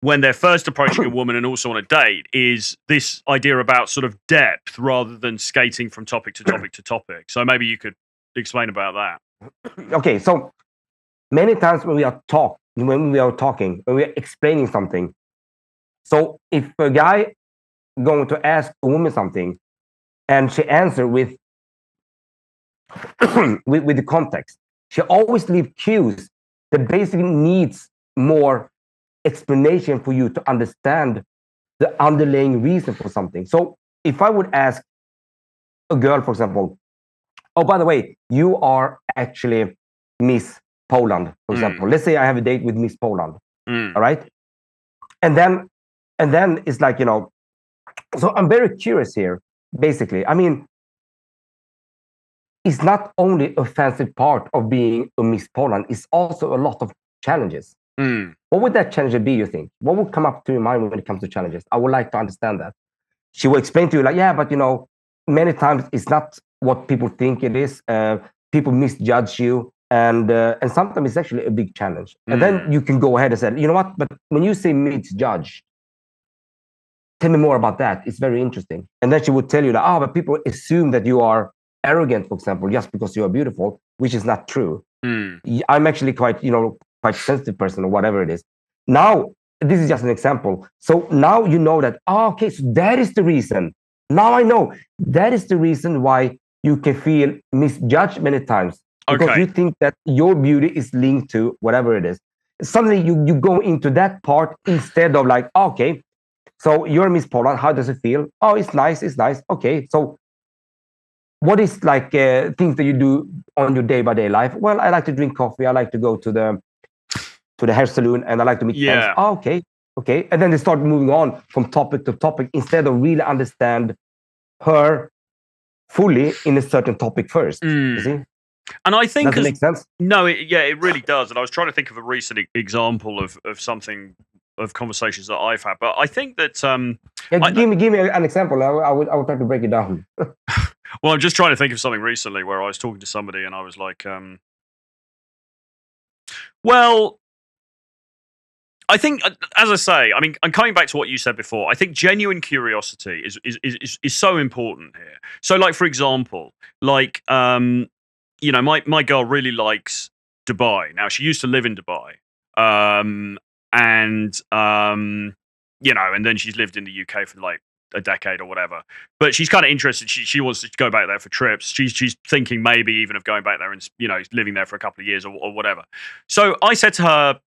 when they're first approaching a woman and also on a date, is this idea about sort of depth rather than skating from topic to topic to topic. So maybe you could explain about that. Okay, so many times when we are talking, when we are explaining something, so if a guy going to ask a woman something and she answer with with the context, she always leave cues that basically needs more explanation for you to understand the underlying reason for something. So if I would ask a girl, for example, oh, by the way, you are actually Miss Poland, for example. Let's say I have a date with Miss Poland. All right. And then it's like, so I'm very curious here, basically. I mean, it's not only a fancy part of being a Miss Poland, it's also a lot of challenges. What would that challenge be, you think? What would come up to your mind when it comes to challenges? I would like to understand that. She will explain to you like, yeah, but many times it's not what people think it is. People misjudge you. And sometimes it's actually a big challenge. And then you can go ahead and say, you know what? But when you say misjudge, tell me more about that. It's very interesting. And then she would tell you that, but people assume that you are arrogant, for example, just because you are beautiful, which is not true. I'm actually quite sensitive person or whatever it is. Now, this is just an example. So now you know that, okay, so that is the reason. Now I know that is the reason why you can feel misjudged many times. Because you think that your beauty is linked to whatever it is. Suddenly you go into that part instead of like, okay, so you're Miss Poland. How does it feel? Oh, it's nice. It's nice. Okay, so what is like things that you do on your day-by-day life? Well, I like to drink coffee. I like to go to the hair salon, and I like to meet friends. Oh, okay. And then they start moving on from topic to topic instead of really understand her fully in a certain topic first. You see? And I think does it make sense? No, it really does. And I was trying to think of a recent example of something of conversations that I've had, but I think that give me an example. I would try to break it down. Well, I'm just trying to think of something recently where I was talking to somebody and I was like, well, I think, as I say, I mean, I'm coming back to what you said before. I think genuine curiosity is so important here. So, like, for example, like, my girl really likes Dubai. Now, she used to live in Dubai, and and then she's lived in the UK for like a decade or whatever. But she's kind of interested. She wants to go back there for trips. She's thinking maybe even of going back there and living there for a couple of years or whatever. So I said to her,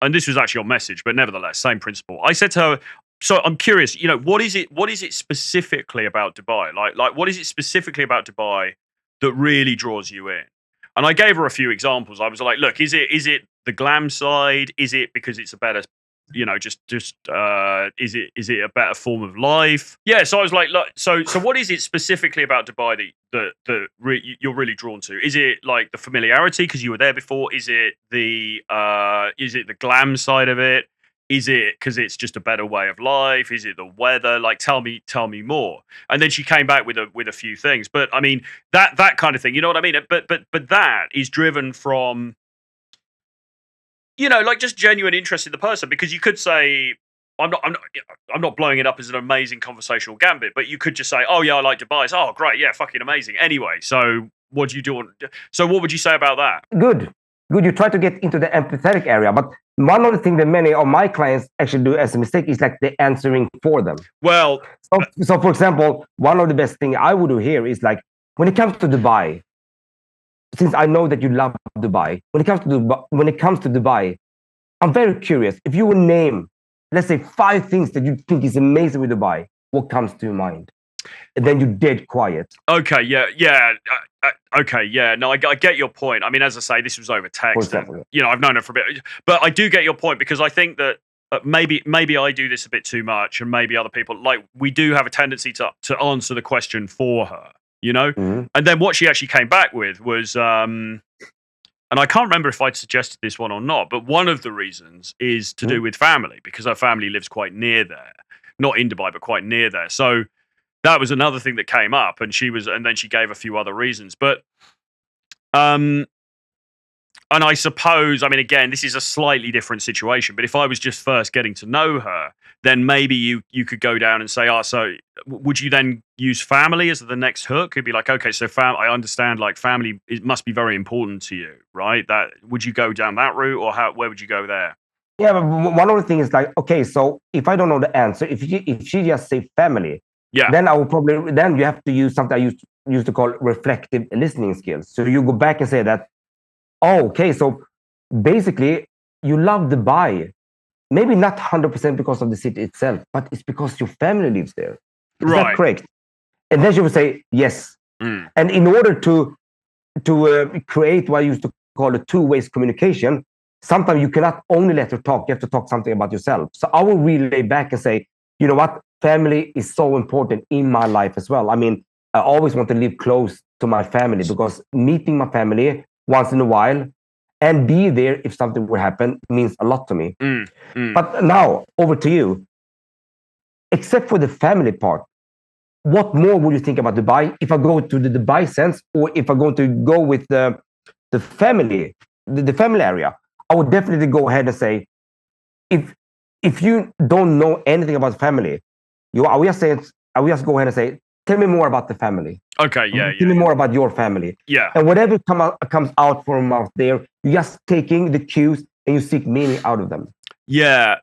and this was actually on message, but nevertheless, same principle. I said to her, so I'm curious, what is it specifically about Dubai? Like what is it specifically about Dubai that really draws you in? And I gave her a few examples. I was like, look, is it the glam side? Is it because it's a better, is it a better form of life? Yeah. So I was like, look, so what is it specifically about Dubai that you're really drawn to? Is it like the familiarity because you were there before? Is it the glam side of it? Is it because it's just a better way of life? Is it the weather? Like, tell me more. And then she came back with a few things. But I mean, that kind of thing, you know what I mean? But that is driven from, like just genuine interest in the person. Because you could say, I'm not blowing it up as an amazing conversational gambit, but you could just say, oh yeah, I like Dubai. It's, oh great, yeah, fucking amazing. Anyway, so what do you do? So what would you say about that? Good. You try to get into the empathetic area, but one of the things that many of my clients actually do as a mistake is like the answering for them. Well, so for example, one of the best thing I would do here is like when it comes to Dubai, since I know that you love Dubai, when it comes to Dubai, I'm very curious. If you would name, let's say 5 things that you think is amazing with Dubai, what comes to your mind? And then you're dead quiet. Okay, yeah. Okay, yeah. No, I get your point. I mean, as I say, this was over text. And, I've known her for a bit, but I do get your point because I think that maybe I do this a bit too much, and maybe other people like we do have a tendency to answer the question for her, Mm-hmm. And then what she actually came back with was, and I can't remember if I'd suggested this one or not, but one of the reasons is to do with family because her family lives quite near there, not in Dubai, but quite near there. So. That was another thing that came up, and then she gave a few other reasons. But, and I suppose, I mean, again, this is a slightly different situation. But if I was just first getting to know her, then maybe you could go down and say, so would you then use family as the next hook? It'd be like, okay, so I understand, like family, it must be very important to you, right? That would you go down that route, or where would you go there? Yeah, but one of the things is like, okay, so if I don't know the answer, if she just say family. Yeah. Then I will probably you have to use something I used to call reflective listening skills. So you go back and say that, okay, so basically you love Dubai, maybe not 100% because of the city itself, but it's because your family lives there. Is that correct? And then she would say yes. And in order to create what I used to call a two-way communication, sometimes you cannot only let her talk. You have to talk something about yourself. So I will relay back and say, you know what? Family is so important in my life as well. I mean, I always want to live close to my family because meeting my family once in a while and be there if something would happen means a lot to me. But now, over to you. Except for the family part, what more would you think about Dubai if I go to the Dubai sense, or if I'm going to go with the family, the family area? I would definitely go ahead and say, if you don't know anything about family, I will just go ahead and say, tell me more about the family. Okay, yeah. Tell me more about your family. Yeah. And whatever comes out from out there, you're just taking the cues and you seek meaning out of them. Yeah.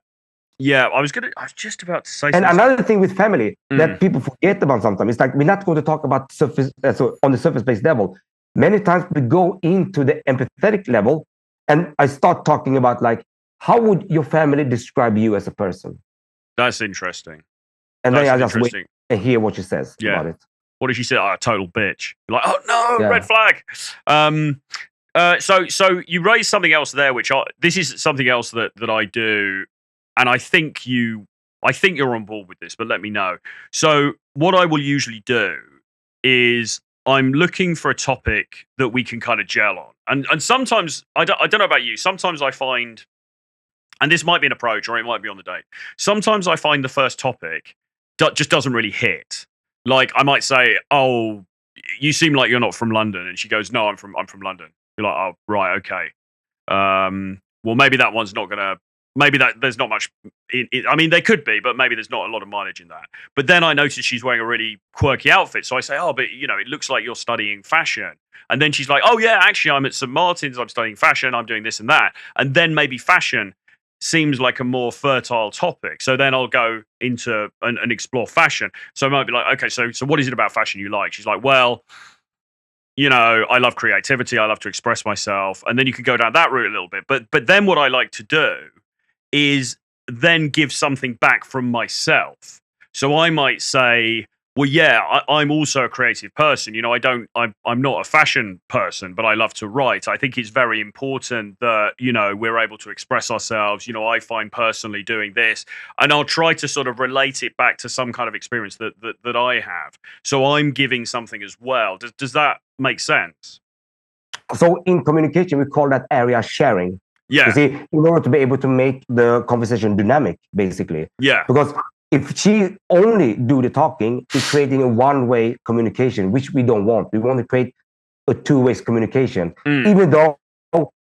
Yeah, I was just about to say something. And another thing with family that people forget about sometimes, it's like we're not going to talk about surface, so on the surface-based level. Many times we go into the empathetic level and I start talking about like, how would your family describe you as a person? That's interesting. And then I just wait and hear what she says about it. What did she say? Oh, a total bitch. You're like, oh no, red flag. So you raised something else there, this is something else that I do, and I think you're on board with this, but let me know. So what I will usually do is I'm looking for a topic that we can kind of gel on, and sometimes I don't know about you. Sometimes I find, and this might be an approach, or it might be on the date. Sometimes I find the first topic just doesn't really hit. Like I might say, "Oh, you seem like you're not from London," and she goes, "No, I'm from London." You're like, "Oh, right, okay." Well, maybe that one's not gonna. Maybe that there's not much. I mean, they could be, but maybe there's not a lot of mileage in that. But then I notice she's wearing a really quirky outfit, so I say, "Oh, but it looks like you're studying fashion." And then she's like, "Oh yeah, actually, I'm at St. Martin's. I'm studying fashion. I'm doing this and that." And then maybe fashion seems like a more fertile topic. So then I'll go into and explore fashion. So I might be like, okay, so what is it about fashion you like? She's like, well, I love creativity. I love to express myself. And then you can go down that route a little bit. But then what I like to do is then give something back from myself. So I might say, well, yeah, I'm also a creative person. I'm not a fashion person, but I love to write. I think it's very important that, we're able to express ourselves. I find personally doing this, and I'll try to sort of relate it back to some kind of experience that I have. So I'm giving something as well. Does that make sense? So in communication, we call that area sharing. Yeah. You see, in order to be able to make the conversation dynamic, basically. Yeah. Because if she only do the talking, it's creating a one-way communication, which we don't want. We want to create a two-way communication, even though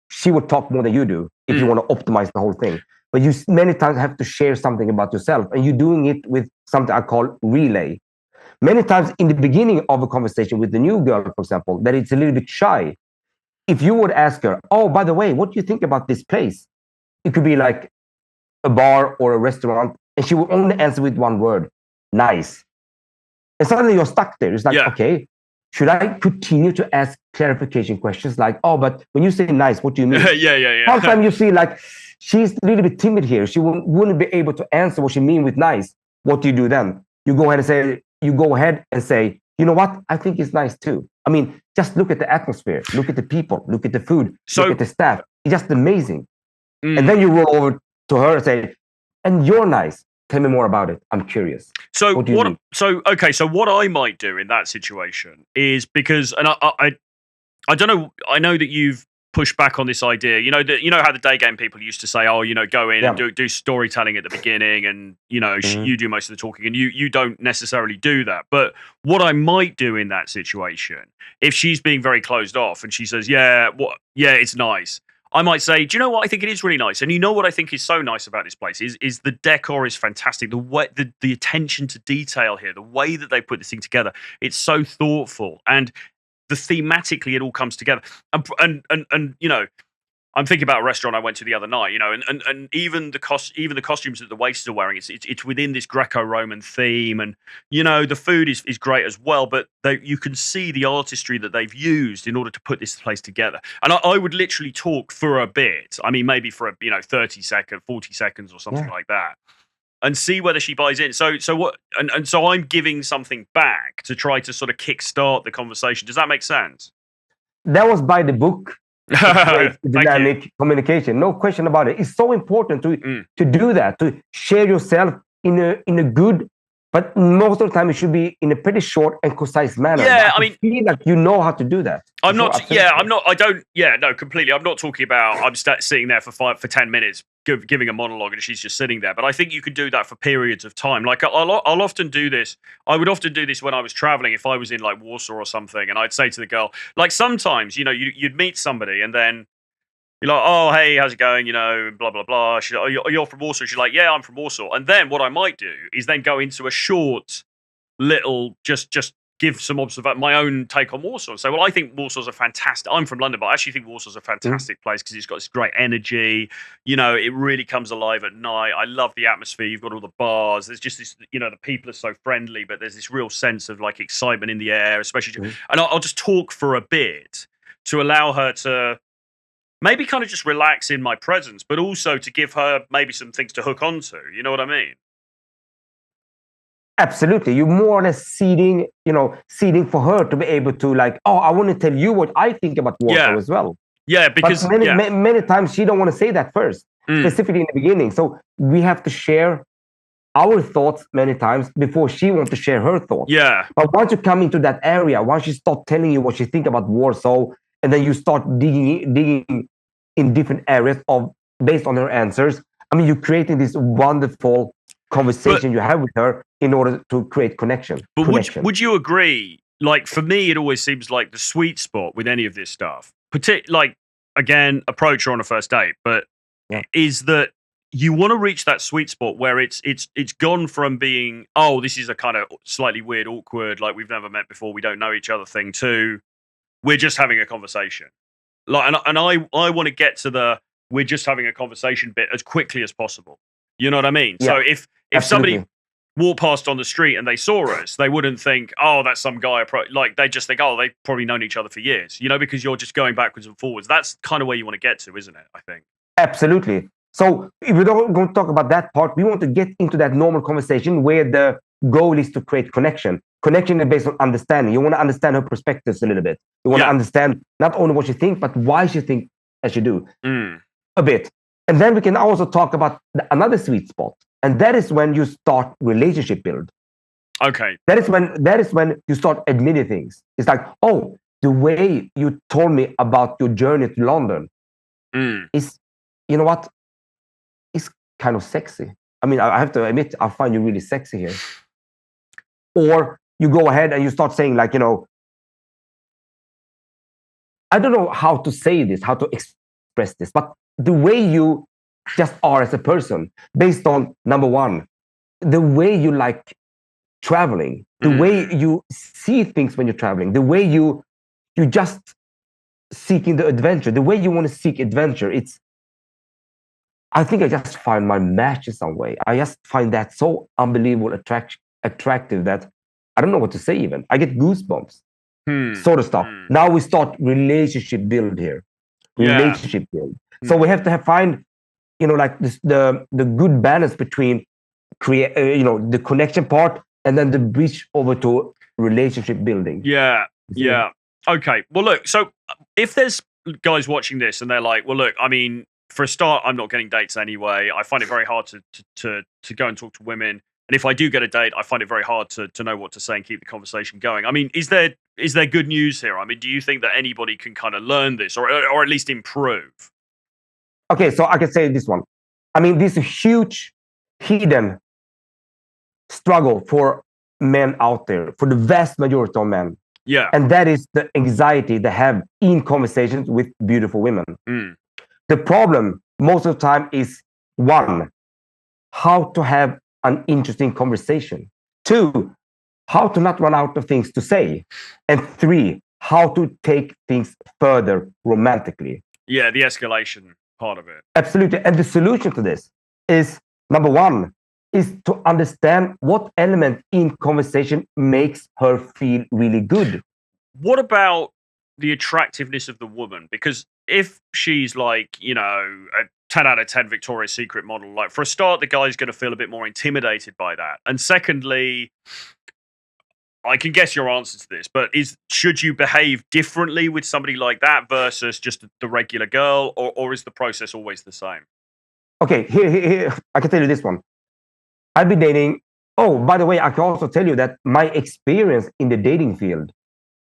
she would talk more than you do if you want to optimize the whole thing. But you many times have to share something about yourself, and you're doing it with something I call relay. Many times in the beginning of a conversation with the new girl, for example, that it's a little bit shy. If you would ask her, oh, by the way, what do you think about this place? It could be like a bar or a restaurant, and she will only answer with one word, nice. And suddenly you're stuck there. It's like, okay, should I continue to ask clarification questions like, oh, but when you say nice, what do you mean? Yeah. Sometimes you see like she's a little bit timid here. She wouldn't be able to answer what she means with nice. What do you do then? You go ahead and say, you know what? I think it's nice too. I mean, just look at the atmosphere, look at the people, look at the food, look at the staff. It's just amazing. And then you roll over to her and say, and you're nice. Tell me more about it. I'm curious. So what I might do in that situation is, because, and I don't know, I know that you've pushed back on this idea. You know how the day game people used to say, oh, go in and do storytelling at the beginning, and you do most of the talking, and you don't necessarily do that. But what I might do in that situation, if she's being very closed off and she says, yeah, it's nice, I might say, do you know what? I think it is really nice. And you know what I think is so nice about this place is the decor is fantastic. The attention to detail here, the way that they put this thing together, it's so thoughtful. And thematically it all comes together. And I'm thinking about a restaurant I went to the other night, and even the costumes that the waiters are wearing, it's within this Greco-Roman theme, and the food is great as well. But you can see the artistry that they've used in order to put this place together. And I would literally talk for a bit. I mean, maybe for 30 seconds, 40 seconds, or something like that, and see whether she buys in. So what? And so I'm giving something back to try to sort of kickstart the conversation. Does that make sense? That was by the book. Dynamic communication, no question about it. It's so important to do that, to share yourself in a good, but most of the time it should be in a pretty short and concise manner. Yeah, I mean, feel like you know how to do that. Completely. I'm not talking about I'm sitting there for 10 minutes giving a monologue and she's just sitting there. But I think you could do that for periods of time. Like I'll often do this. I would often do this when I was traveling, if I was in like Warsaw or something, and I'd say to the girl, like sometimes, you'd meet somebody and then you're like, oh, hey, how's it going? Blah, blah, blah. She's like, oh, you're from Warsaw. She's like, yeah, I'm from Warsaw. And then what I might do is then go into a short little, just give some my own take on Warsaw. And say, well, I think Warsaw's a fantastic, I'm from London, but I actually think Warsaw's a fantastic place because it's got this great energy. It really comes alive at night. I love the atmosphere. You've got all the bars. There's just this, the people are so friendly, but there's this real sense of like excitement in the air, especially. And I'll just talk for a bit to allow her to maybe kind of just relax in my presence, but also to give her maybe some things to hook onto. You know what I mean? Absolutely. You're more or less seeding for her to be able to like, oh, I want to tell you what I think about Warsaw as well. Yeah, because many times she don't want to say that first, specifically in the beginning. So we have to share our thoughts many times before she wants to share her thoughts. Yeah. But once you come into that area, once she start telling you what she think about Warsaw, and then you start digging in different areas based on her answers, I mean, you're creating this wonderful conversation you have with her in order to create connection. But would you agree? Like for me, it always seems like the sweet spot with any of this stuff, like again, approach her on a first date, but is that you want to reach that sweet spot where it's gone from being, oh, this is a kind of slightly weird, awkward, like we've never met before, we don't know each other thing, to we're just having a conversation. Like, and I want to get to we're just having a conversation bit as quickly as possible. You know what I mean? Yeah, So if absolutely. somebody walked past on the street and they saw us, they wouldn't think, oh, that's some guy. Like they just think, oh, they've probably known each other for years, you know, because you're just going backwards and forwards. That's kind of where you want to get to, isn't it? I think. Absolutely. So if we're not going to talk about that part, we want to get into that normal conversation where the goal is to create connection. Connection is based on understanding. You want to understand her perspectives a little bit. You want to understand not only what she thinks, but why she thinks as she do a bit. And then we can also talk about another sweet spot. And that is when you start relationship build. Okay. That is when you start admitting things. It's like, oh, the way you told me about your journey to London is, you know what? It's kind of sexy. I mean, I have to admit, I find you really sexy here. Or you go ahead and you start saying, like, you know, I don't know how to say this, how to express this, but the way you just are as a person, based on number one, the way you like traveling, the way you see things when you're traveling, the way you just seeking the adventure, the way you want to seek adventure. I think I just find my match in some way. I just find that so unbelievable attractive that I don't know what to say even. I get goosebumps, sort of stuff. Now we start relationship build here. Relationship build. So we have to find, you know, like this, the good balance between the connection part and then the bridge over to relationship building. Yeah. Okay. Well, look. So if there's guys watching this and they're like, well, look, I mean, for a start, I'm not getting dates anyway. I find it very hard to go and talk to women. And if I do get a date, I find it very hard to know what to say and keep the conversation going. I mean, is there good news here? I mean, do you think that anybody can kind of learn this or at least improve? Okay, so I can say this one. I mean, this is a huge hidden struggle for men out there, for the vast majority of men. Yeah. And that is the anxiety they have in conversations with beautiful women. The problem most of the time is one, how to have an interesting conversation. Two, how to not run out of things to say. And three, how to take things further romantically. Yeah, the escalation part of it. Absolutely. And the solution to this is, number one, is to understand what element in conversation makes her feel really good. What about the attractiveness of the woman? Because if she's like, you know, a 10 out of 10 Victoria's Secret model, like for a start, the guy's going to feel a bit more intimidated by that. And secondly, I can guess your answer to this, but should you behave differently with somebody like that versus just the regular girl, or is the process always the same? Okay, here I can tell you this one. I've been dating. Oh, by the way, I can also tell you that my experience in the dating field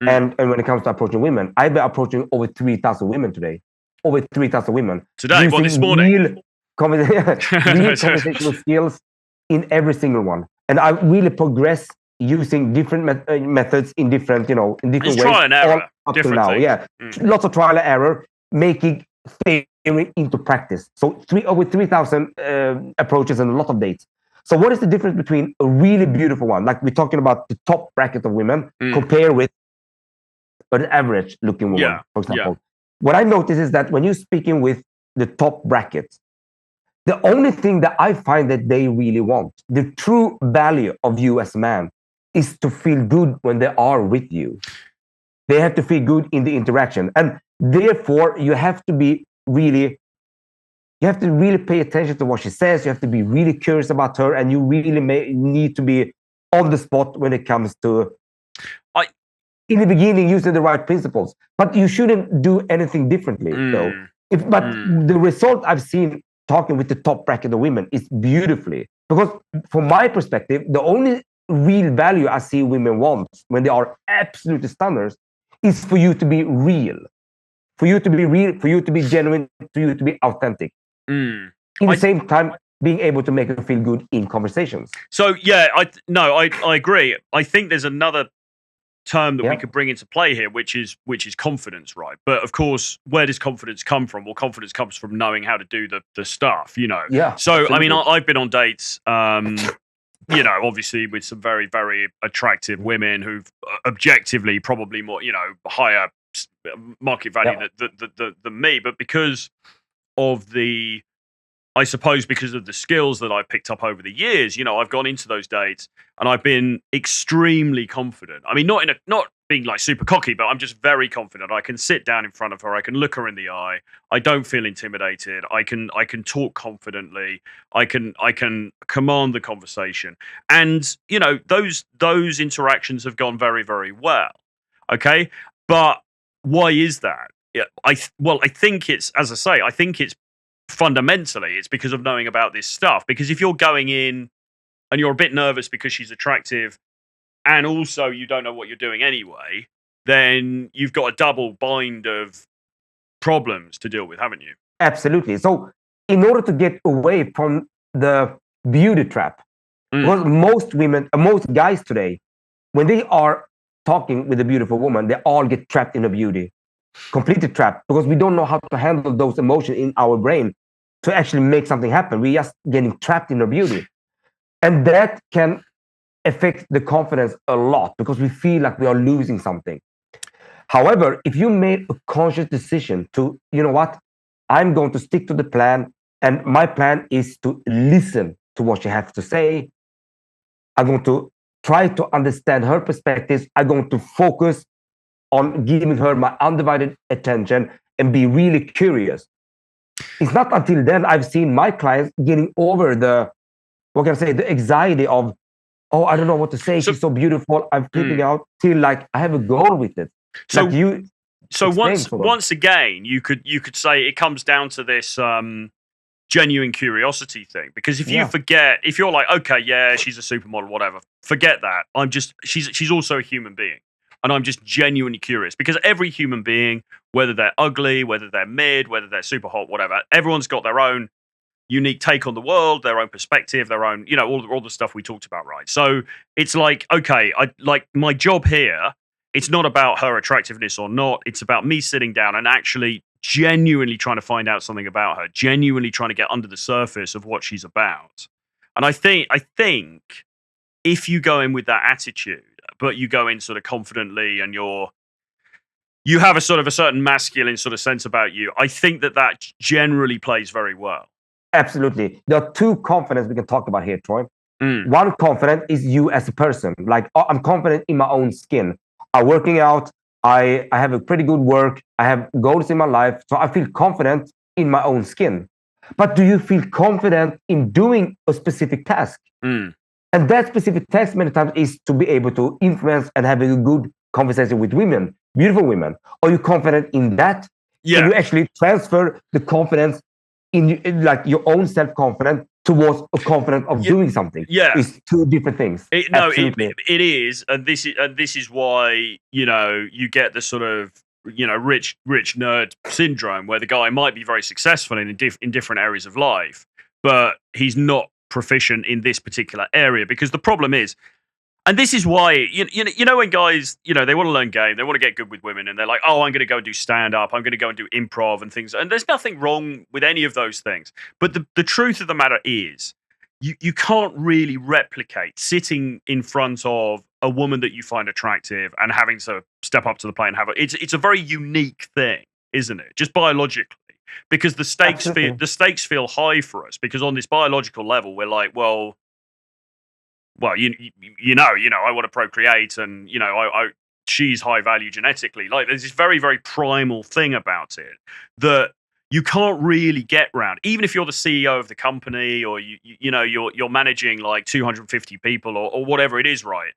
and when it comes to approaching women, I've been approaching over 3,000 women today. Over 3,000 women. Today, what, this morning? Real conversational skills in every single one. And I really progress using different methods in different, in different ways. Trial and error. Up to now, yeah. Lots of trial and error, making theory into practice. So over 3,000 approaches and a lot of dates. So what is the difference between a really beautiful one, like we're talking about the top bracket of women, compared with an average looking woman, for example? What I notice is that when you're speaking with the top bracket, the only thing that I find that they really want, the true value of you as a man, is to feel good when they are with you. They have to feel good in the interaction. And therefore, you have to really pay attention to what she says. You have to be really curious about her, and you really need to be on the spot when it comes to, in the beginning, using the right principles. But you shouldn't do anything differently. But the result I've seen talking with the top bracket of women is beautifully. Because from my perspective, the only real value I see women want when they are absolutely stunners is for you to be real. For you to be real, for you to be genuine, for you to be authentic. In the same time, being able to make her feel good in conversations. So yeah, I agree. I think there's another term that we could bring into play here, which is confidence, right? But of course, where does confidence come from? Well, confidence comes from knowing how to do the stuff, Yeah. So absolutely. I mean, I've been on dates, obviously with some very, very attractive women who've objectively probably more, higher market value than me, but because of the, I suppose, because of the skills that I've picked up over the years, I've gone into those dates and I've been extremely confident. I mean, not being like super cocky, but I'm just very confident. I can sit down in front of her. I can look her in the eye. I don't feel intimidated. I can talk confidently. I can command the conversation. And, those interactions have gone very, very well. Okay. But why is that? Yeah, I think it's, as I say, I think it's fundamentally it's because of knowing about this stuff. Because if you're going in and you're a bit nervous because she's attractive and also you don't know what you're doing anyway, then you've got a double bind of problems to deal with, haven't you? Absolutely. So in order to get away from the beauty trap, because most women, most guys today, when they are talking with a beautiful woman, they all get trapped in the beauty, completely trapped, because we don't know how to handle those emotions in our brain to actually make something happen. We're just getting trapped in the beauty. And that can affect the confidence a lot because we feel like we are losing something. However, if you made a conscious decision to, you know what, I'm going to stick to the plan, and my plan is to listen to what she has to say. I'm going to try to understand her perspectives. I'm going to focus on giving her my undivided attention and be really curious. It's not until then I've seen my clients getting over the, what can I say, the anxiety of, oh, I don't know what to say. She's so beautiful. I'm flipping out, till like I have a goal with it. So like once again, you could say it comes down to this genuine curiosity thing. Because if you forget, if you're like, okay, yeah, she's a supermodel, whatever, forget that. She's also a human being. And I'm just genuinely curious, because every human being, whether they're ugly, whether they're mid, whether they're super hot, whatever, everyone's got their own unique take on the world, their own perspective, their own, all the stuff we talked about, right? So it's like, okay, my job here, it's not about her attractiveness or not. It's about me sitting down and actually genuinely trying to find out something about her, genuinely trying to get under the surface of what she's about. And I think if you go in with that attitude, but you go in sort of confidently and you have a sort of a certain masculine sort of sense about you, I think that generally plays very well. Absolutely. There are two confidence we can talk about here, Troy. One confidence is you as a person. Like, oh, I'm confident in my own skin. I'm working out. I have a pretty good work. I have goals in my life. So I feel confident in my own skin. But do you feel confident in doing a specific task? And that specific task many times is to be able to influence and have a good conversation with women, beautiful women. Are you confident in that? Yeah. Can you actually transfer the confidence in like your own self-confidence towards a confidence of doing something? Yeah. It's two different things. It is. And this is why, you get the sort of, rich nerd syndrome, where the guy might be very successful in different areas of life, but he's not proficient in this particular area. Because the problem is, and this is why, when guys, they want to learn game, they want to get good with women, and they're like, oh, I'm going to go and do stand-up, I'm going to go and do improv and things. And there's nothing wrong with any of those things. But the truth of the matter is, you can't really replicate sitting in front of a woman that you find attractive and having to step up to the plate and have it's a very unique thing, isn't it? Just biologically. Because the stakes feel high for us, because on this biological level, we're like, well, I want to procreate, and she's high value genetically. Like, there's this very, very primal thing about it that you can't really get around. Even if you're the CEO of the company, or you're managing like 250 people or whatever it is, right?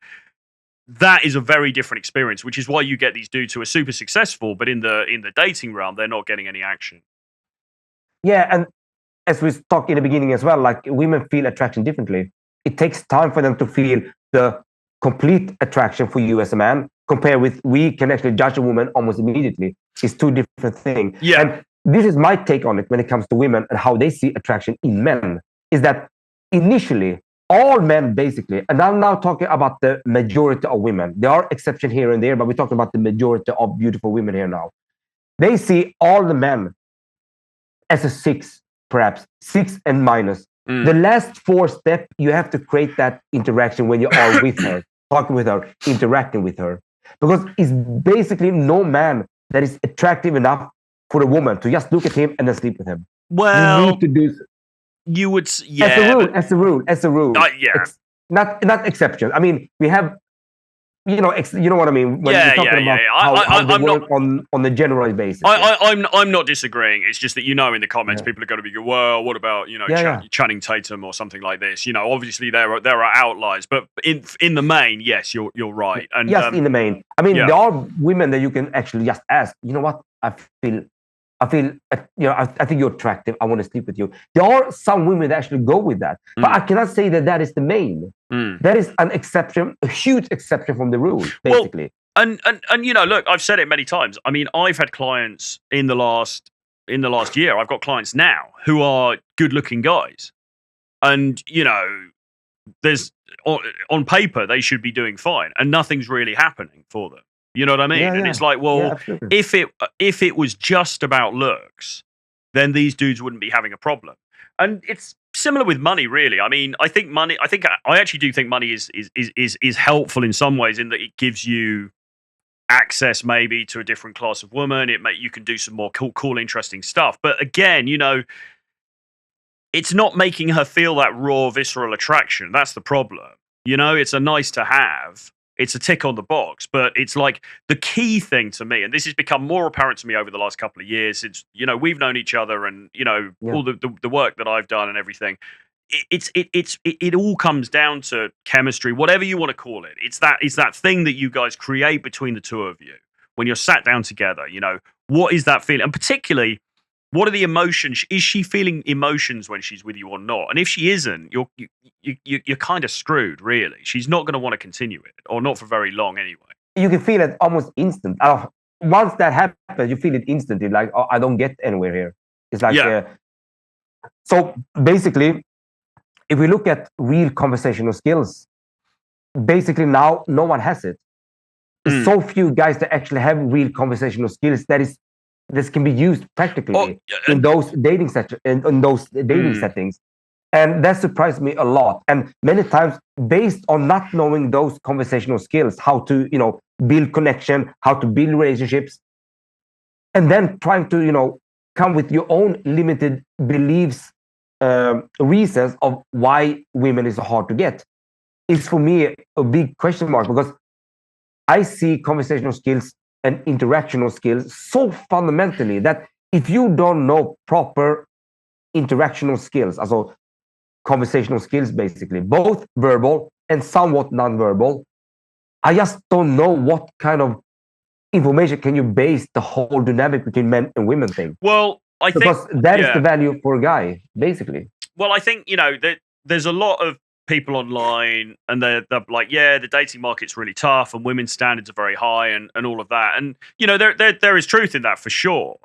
That is a very different experience, which is why you get these dudes who are super successful, but in the dating realm, they're not getting any action. Yeah, and as we talked in the beginning as well, like, women feel attraction differently. It takes time for them to feel the complete attraction for you as a man, compared with we can actually judge a woman almost immediately. It's two different things. Yeah. And this is my take on it when it comes to women and how they see attraction in men, is that initially all men basically, and I'm now talking about the majority of women. There are exceptions here and there, but we're talking about the majority of beautiful women here now. They see all the men as a 6, perhaps 6 and minus. The last 4 steps, you have to create that interaction when you are with her, talking with her, interacting with her. Because it's basically no man that is attractive enough for a woman to just look at him and then sleep with him. Well, you need to do you would, as a rule. Yeah. Not exception. I mean, we have, you know what I mean when we're talking about how they work on the general basis. I'm not disagreeing. It's just that, you know, in the comments, people are going to be, well, what about, you know, Channing Tatum or something like this? You know, obviously there are outliers, but in the main, yes, you're right. And yes, in the main, I mean, there are women that you can actually just ask. You know what? I feel, you know, I think you're attractive. I want to sleep with you. There are some women that actually go with that, but I cannot say that is the main. That is an exception, a huge exception from the rule, basically. Well, and you know, look, I've said it many times. I mean, I've had clients in the last year. I've got clients now who are good-looking guys, and you know, there's on paper they should be doing fine, and nothing's really happening for them. You know what I mean? And it's like, well, if it was just about looks, then these dudes wouldn't be having a problem. And it's similar with money, really. I mean, I actually do think money is helpful in some ways, in that it gives you access maybe to a different class of woman. You can do some more cool, interesting stuff. But again, you know, it's not making her feel that raw, visceral attraction. That's the problem. You know, it's a nice to have. It's a tick on the box, but it's like the key thing to me, and this has become more apparent to me over the last couple of years. It's, you know, we've known each other, and you know, all the work that I've done and everything. It all comes down to chemistry, whatever you want to call it. It's that thing that you guys create between the two of you when you're sat down together. You know, what is that feeling, and particularly, what are the emotions? Is she feeling emotions when she's with you or not? And if she isn't, you're kind of screwed, really. She's not going to want to continue it, or not for very long anyway. You can feel it almost instant. Once that happens, you feel it instantly. Like, oh, I don't get anywhere here. It's like, so basically, if we look at real conversational skills, basically now no one has it. There's so few guys that actually have real conversational skills this can be used practically in those dating settings. And that surprised me a lot. And many times, based on not knowing those conversational skills, how to, you know, build connection, how to build relationships, and then trying to, you know, come with your own limited beliefs, reasons of why women is hard to get, is for me a big question mark, because I see conversational skills and interactional skills so fundamentally that if you don't know proper interactional skills, also conversational skills, basically, both verbal and somewhat non-verbal, I just don't know what kind of information can you base the whole dynamic between men and women thing. Well, because that is the value for a guy, basically. Well, I think, you know, there's a lot of people online, and they're like, yeah, the dating market's really tough, and women's standards are very high, and all of that. And you know, there is truth in that for sure.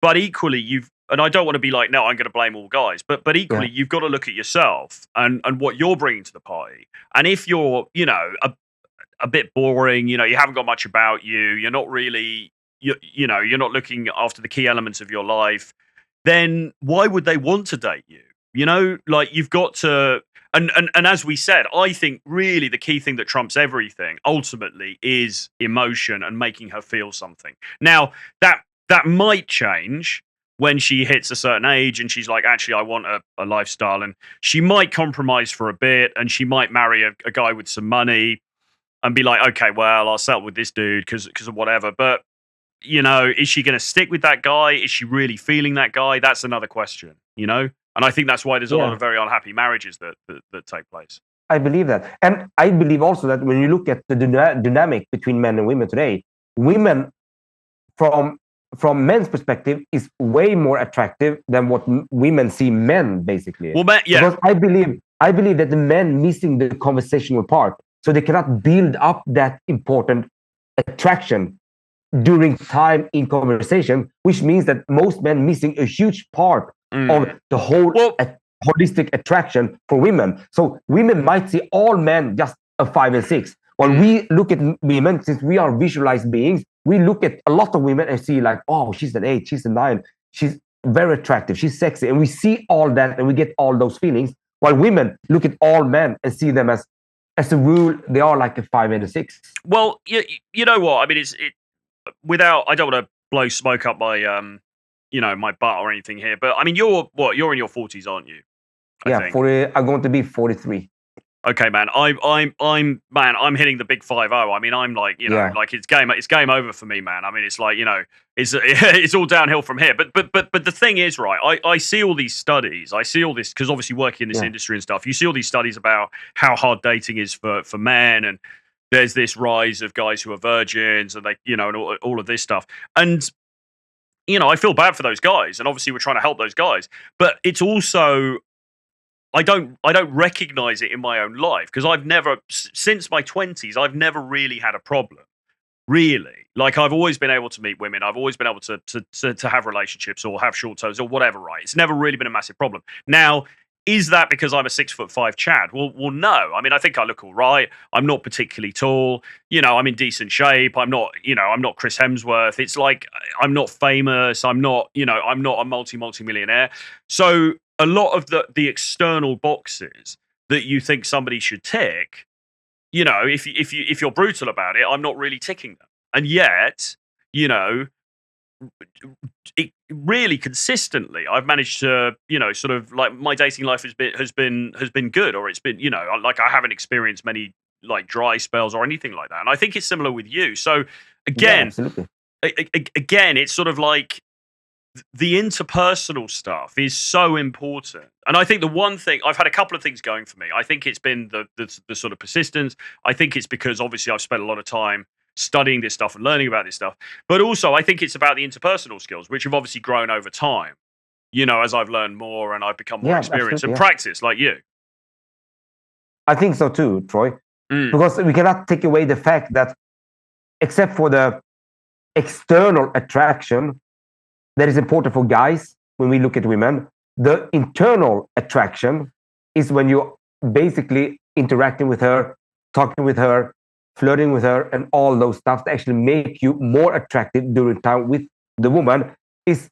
But equally, and I don't want to be like, no, I'm going to blame all guys. But equally, you've got to look at yourself and what you're bringing to the party. And if you're, you know, a bit boring, you know, you haven't got much about you, you're not really, you know, you're not looking after the key elements of your life, then why would they want to date you? You know, like, you've got to. And as we said, I think really the key thing that trumps everything ultimately is emotion and making her feel something. Now, that might change when she hits a certain age and she's like, actually, I want a lifestyle. And she might compromise for a bit, and she might marry a guy with some money and be like, okay, well, I'll settle with this dude because of whatever. But, you know, is she going to stick with that guy? Is she really feeling that guy? That's another question, you know? And I think that's why there's a lot of very unhappy marriages that take place. I believe that. And I believe also that when you look at the dynamic between men and women today, women from men's perspective is way more attractive than what women see men, basically. Well, because I believe that the men missing the conversational part, so they cannot build up that important attraction during time in conversation, which means that most men missing a huge part of the whole holistic attraction for women. So women might see all men just a 5 and 6. When we look at women, since we are visualized beings, we look at a lot of women and see like, oh, she's an 8, she's a 9, she's very attractive, she's sexy, and we see all that and we get all those feelings. While women look at all men and see them as a rule, they are like a 5 and a 6. Well, you know what? I mean, I don't want to blow smoke up my my butt or anything here, but I mean, you're in your 40s, aren't you? I think. I'm going to be 43. Okay, man. I'm hitting the big 50. I mean, I'm like, like it's game over for me, man. I mean, it's like, it's it's all downhill from here. But the thing is, right? I see all these studies. I see all this because obviously working in this industry and stuff. You see all these studies about how hard dating is for men, and there's this rise of guys who are virgins, and they, and all of this stuff. And I feel bad for those guys, and obviously we're trying to help those guys. But it's also I don't recognize it in my own life because I've never, since my 20s, I've never really had a problem. Really, like I've always been able to meet women. I've always been able to have relationships or have short terms or whatever. Right? It's never really been a massive problem. Now, is that because I'm a 6'5" Chad? Well, no. I mean, I think I look all right. I'm not particularly tall. I'm in decent shape. I'm not Chris Hemsworth. It's like I'm not famous. I'm not a multi-millionaire. So a lot of the external boxes that you think somebody should tick, if you're brutal about it, I'm not really ticking them. And yet, it really consistently, I've managed to, sort of like my dating life has been good, or it's been, like I haven't experienced many like dry spells or anything like that. And I think it's similar with you. So again, again, it's sort of like the interpersonal stuff is so important. And I think the one thing, I've had a couple of things going for me. I think it's been the sort of persistence. I think it's because obviously I've spent a lot of time studying this stuff and learning about this stuff. But also I think it's about the interpersonal skills, which have obviously grown over time, as I've learned more and I've become more experienced and practice like you. I think so too, Troy. Because we cannot take away the fact that except for the external attraction, that is important for guys when we look at women. The internal attraction is when you're basically interacting with her, talking with her, flirting with her, and all those stuff that actually make you more attractive during time with the woman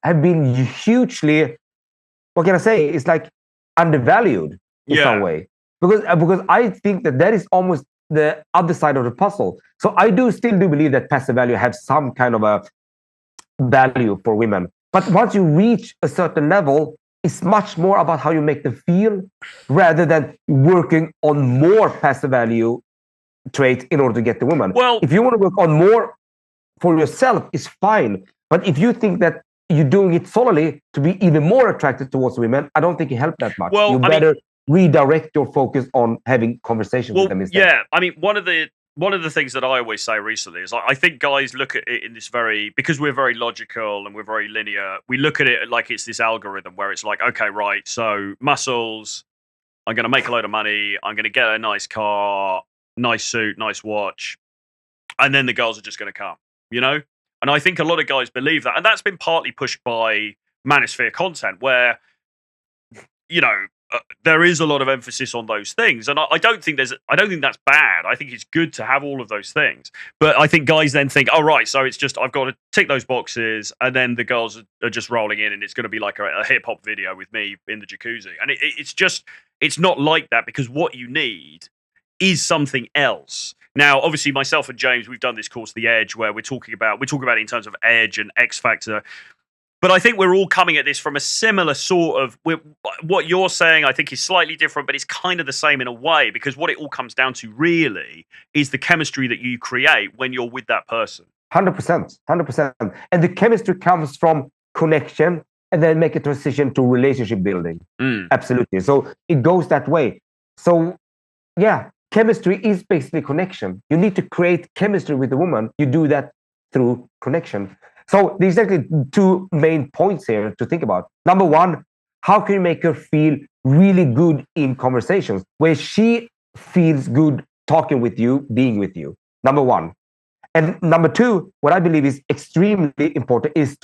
have been hugely, what can I say? It's like undervalued in some way. Because I think that is almost the other side of the puzzle. So I still do believe that passive value has some kind of a value for women. But once you reach a certain level, it's much more about how you make them feel rather than working on more passive value traits in order to get the woman. Well, if you want to work on more for yourself, it's fine. But if you think that you're doing it solely to be even more attracted towards women, I don't think it helps that much. Well, you better redirect your focus on having conversations with them instead. Yeah, I mean, one of the things that I always say recently is I think guys look at it in this because we're very logical and we're very linear, we look at it like it's this algorithm where it's like, okay, right, so muscles, I'm going to make a load of money, I'm going to get a nice car, nice suit, nice watch, and then the girls are just going to come, And I think a lot of guys believe that, and that's been partly pushed by manosphere content where, there is a lot of emphasis on those things, and I don't think that's bad. I think it's good to have all of those things, but I think guys then think, oh right, so it's just I've got to tick those boxes, and then the girls are just rolling in, and it's going to be like a hip hop video with me in the jacuzzi, and it's not like that, because what you need is something else. Now, obviously, myself and James, we've done this course, The Edge, where we're talking about it in terms of edge and X factor. But I think we're all coming at this from a similar sort of, what you're saying, I think is slightly different, but it's kind of the same in a way, because what it all comes down to really is the chemistry that you create when you're with that person. 100%. And the chemistry comes from connection and then make a transition to relationship building. Absolutely. So it goes that way. So yeah, chemistry is basically connection. You need to create chemistry with the woman. You do that through connection. So there's actually two main points here to think about. Number one, how can you make her feel really good in conversations where she feels good talking with you, being with you? Number one. And number two, what I believe is extremely important is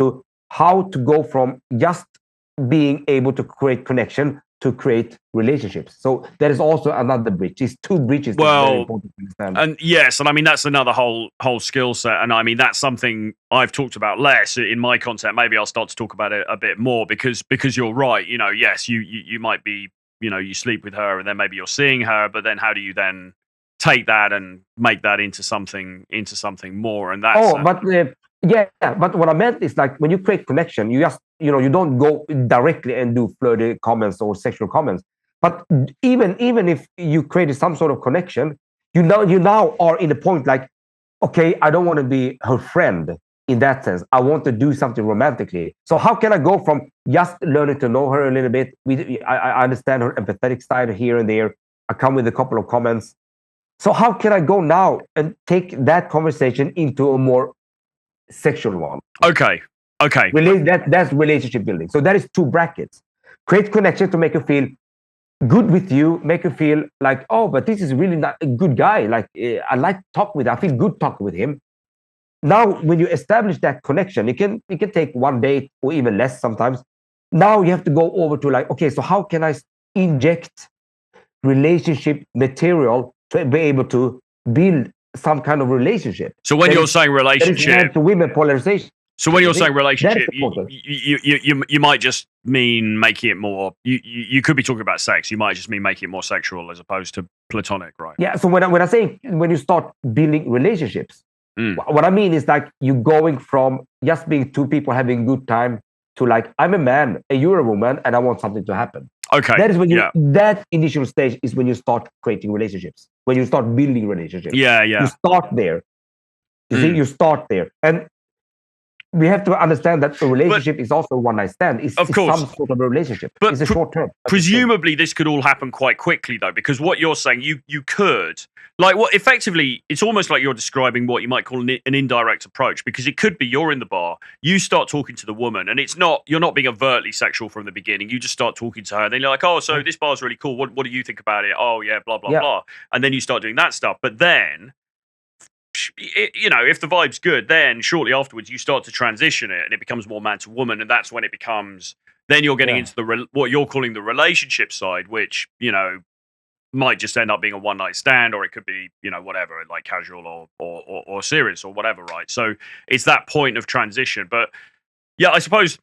how to go from just being able to create connection to create relationships. So there is also another bridge. It's two bridges. Well, that's very important to understand. And yes, and I mean that's another whole skill set. And I mean that's something I've talked about less in my content. Maybe I'll start to talk about it a bit more because you're right. Yes, you might be, you sleep with her and then maybe you're seeing her, but then how do you then take that and make that into something more? And that's but what I meant is like when you create connection, you just you don't go directly and do flirty comments or sexual comments. But even if you created some sort of connection, you now are in the point like, okay, I don't want to be her friend in that sense. I want to do something romantically. So how can I go from just learning to know her a little bit? I understand her empathetic side here and there. I come with a couple of comments. So how can I go now and take that conversation into a more sexual one? Okay. That's relationship building. So that is 2 brackets. Create connection to make you feel good with you, make you feel like, oh, but this is really not a good guy. Like, I like to talk with him. I feel good talking with him. Now, when you establish that connection, it can take 1 date or even less sometimes. Now you have to go over to like, okay, so how can I inject relationship material to be able to build some kind of relationship? So when you're saying relationship, to women polarization. So when you're saying relationship, you might just mean making it more. You could be talking about sex. You might just mean making it more sexual as opposed to platonic, right? Yeah. So when I say when you start building relationships, what I mean is like you going from just being 2 people having a good time to like, I'm a man and you're a woman and I want something to happen. Okay. That is when that initial stage is when you start creating relationships. When you start building relationships. Yeah. You start there. You see, you start there, and we have to understand that a relationship is also a one-night stand. It's some sort of a relationship. But it's a short term. Presumably, this could all happen quite quickly, though, because what you're saying, you could, like, what effectively, it's almost like you're describing what you might call an indirect approach, because it could be you're in the bar, you start talking to the woman, and you're not being overtly sexual from the beginning. You just start talking to her, and then you're like, oh, so this bar's really cool. What do you think about it? Oh, yeah, blah, blah, blah. And then you start doing that stuff. But then, if the vibe's good, then shortly afterwards you start to transition it and it becomes more man to woman, and that's when it becomes, then you're getting into what you're calling the relationship side, which might just end up being a one night stand, or it could be whatever, like casual or serious or whatever, right? So it's that point of transition. But yeah, I suppose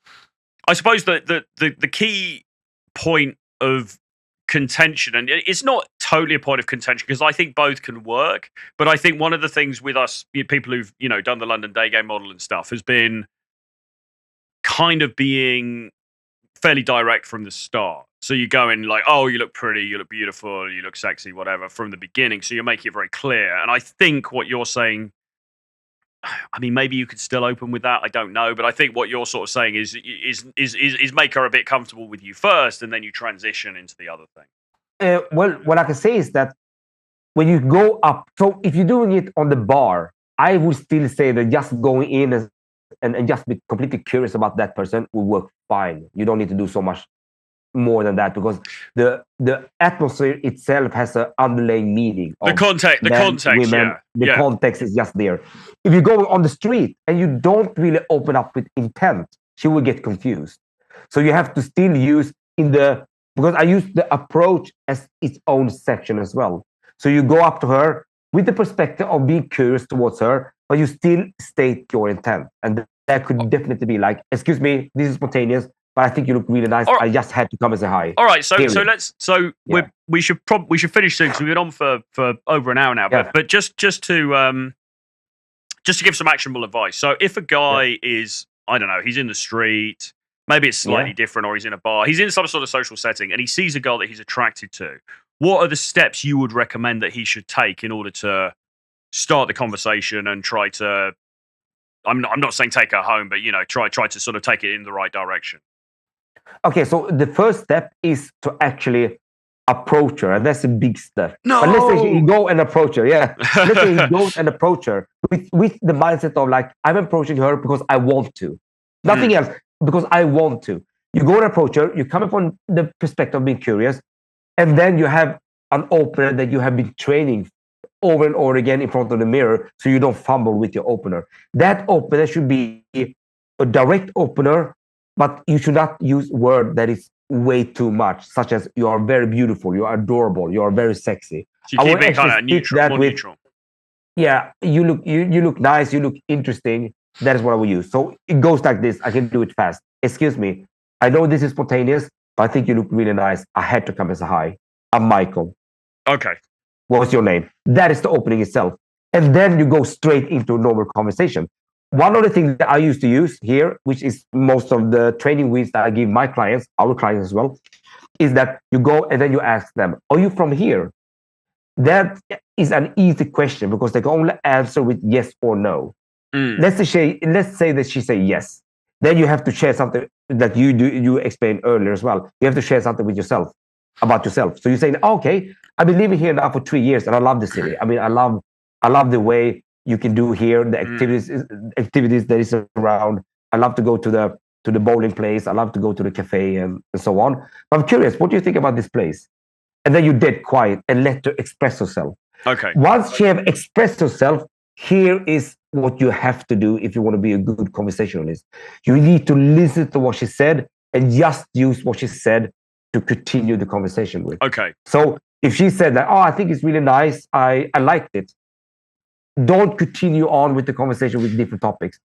that the key point of contention, and it's not totally a point of contention because I think both can work, but I think one of the things with us people who've done the London day game model and stuff has been kind of being fairly direct from the start. So you go in like, oh, you look pretty, you look beautiful, you look sexy, whatever, from the beginning. So you're making it very clear. And I think what you're saying, I mean, maybe you could still open with that. I don't know, but I think what you're sort of saying is make her a bit comfortable with you first, and then you transition into the other thing. Well, what I can say is that when you go up, so if you're doing it on the bar, I would still say that just going in and just be completely curious about that person will work fine. You don't need to do so much more than that, because the atmosphere itself has an underlying meaning. The context, the context is just there. If you go on the street and you don't really open up with intent, she will get confused. So you have to still use because I use the approach as its own section as well. So you go up to her with the perspective of being curious towards her, but you still state your intent. And that could definitely be like, excuse me, this is spontaneous, but I think you look really nice. I just had to come and say hi. All right, we should finish soon because we've been on for over an hour now. But just to give some actionable advice. So if a guy is, I don't know, he's in the street, maybe it's slightly different, or he's in a bar, he's in some sort of social setting, and he sees a girl that he's attracted to. What are the steps you would recommend that he should take in order to start the conversation and try to? I'm not saying take her home, but try to sort of take it in the right direction. Okay, so the first step is to actually approach her, and that's a big step. No, but let's say you go and approach her. Yeah, let's say you go and approach her with the mindset of like, I'm approaching her because I want to, nothing else, because I want to. You go and approach her. You come from the perspective of being curious, and then you have an opener that you have been training over and over again in front of the mirror, so you don't fumble with your opener. That opener should be a direct opener, but you should not use word that is way too much, such as you are very beautiful, you are adorable, you are very sexy. So you keep it kind of neutral. Yeah, you look nice, you look interesting. That is what I will use. So it goes like this. I can do it fast. Excuse me, I know this is spontaneous, but I think you look really nice. I had to come and say hi. I'm Michael. Okay. What's your name? That is the opening itself. And then you go straight into a normal conversation. one of the things that I used to use here, which is most of the training weeks that I give my clients, our clients as well, is that you go and then you ask them, are you from here? That is an easy question because they can only answer with yes or no. Let's say that she say yes. Then you have to share something that you explained earlier as well. You have to share something with yourself about yourself. So you're saying, okay, I've been living here now for 3 years and I love the city. I mean, I love the way you can do here, the activities that is around. I love to go to the bowling place. I love to go to the cafe and so on. But I'm curious, what do you think about this place? And then you dead quiet and let her express herself. Okay. Once she have expressed herself, here is what you have to do if you want to be a good conversationalist. You need to listen to what she said and just use what she said to continue the conversation with. Okay. So if she said that, oh, I think it's really nice, I liked it, don't continue on with the conversation with different topics.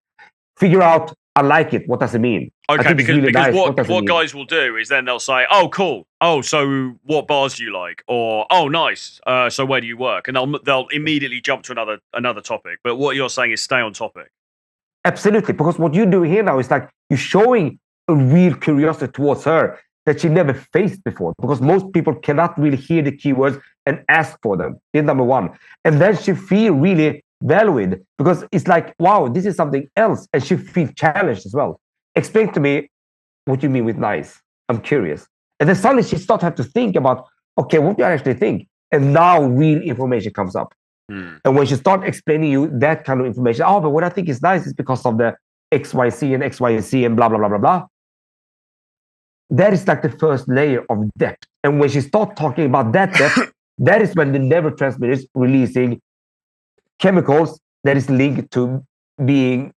Figure out, I like it. What does it mean? Okay, because nice. what guys will do is then they'll say, oh, cool. Oh, so what bars do you like? Or, oh, nice. So where do you work? And they'll immediately jump to another topic. But what you're saying is stay on topic. Absolutely. Because what you're doing here now is like you're showing a real curiosity towards her that she never faced before. Because most people cannot really hear the keywords and ask for them. That's number one. And then she feel really valued because it's like, wow, this is something else. And she feels challenged as well. Explain to me what you mean with nice. I'm curious. And then suddenly she starts to have to think about, okay, what do I actually think? And now real information comes up. And when she starts explaining you that kind of information, oh, but what I think is nice is because of the XYZ and XYZ and blah, blah, blah, blah, blah. That is like the first layer of depth. And when she starts talking about that depth, that is when the neurotransmitter is releasing chemicals that is linked to being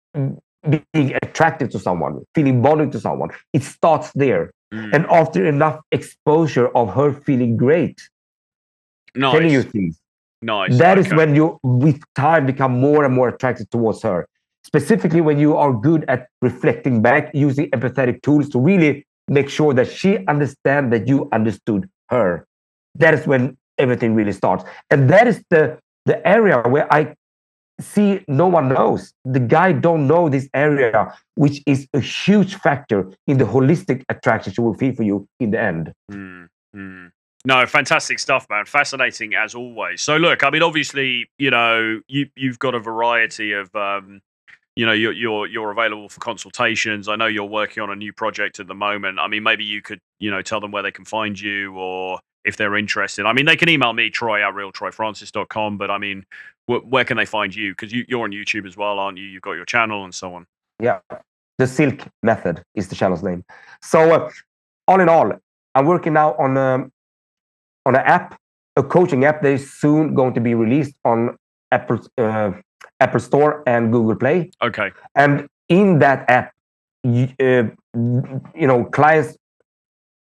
attracted to someone, feeling bonded to someone. It starts there. And after enough exposure of her feeling great, telling you things, that is when you, with time, become more and more attracted towards her. Specifically when you are good at reflecting back, using empathetic tools to really make sure that she understands that you understood her. That is when everything really starts. And that is the area where I see no one knows. The guy don't know this area, which is a huge factor in the holistic attraction she will feel for you in the end. No, fantastic stuff, man. Fascinating as always. So look, I mean, obviously, you know, you've got a variety of, you know, you're available for consultations. I know you're working on a new project at the moment. I mean, maybe you could, you know, tell them where they can find you or if they're interested. I mean, they can email me, troy@realtroyfrancis.com, but I mean, where can they find you? Because you're on YouTube as well, aren't you? You've got your channel and so on. Yeah. The Silk Method is the channel's name. So all in all, I'm working now on an app, a coaching app that is soon going to be released on Apple Store and Google Play. Okay. And in that app, you know, clients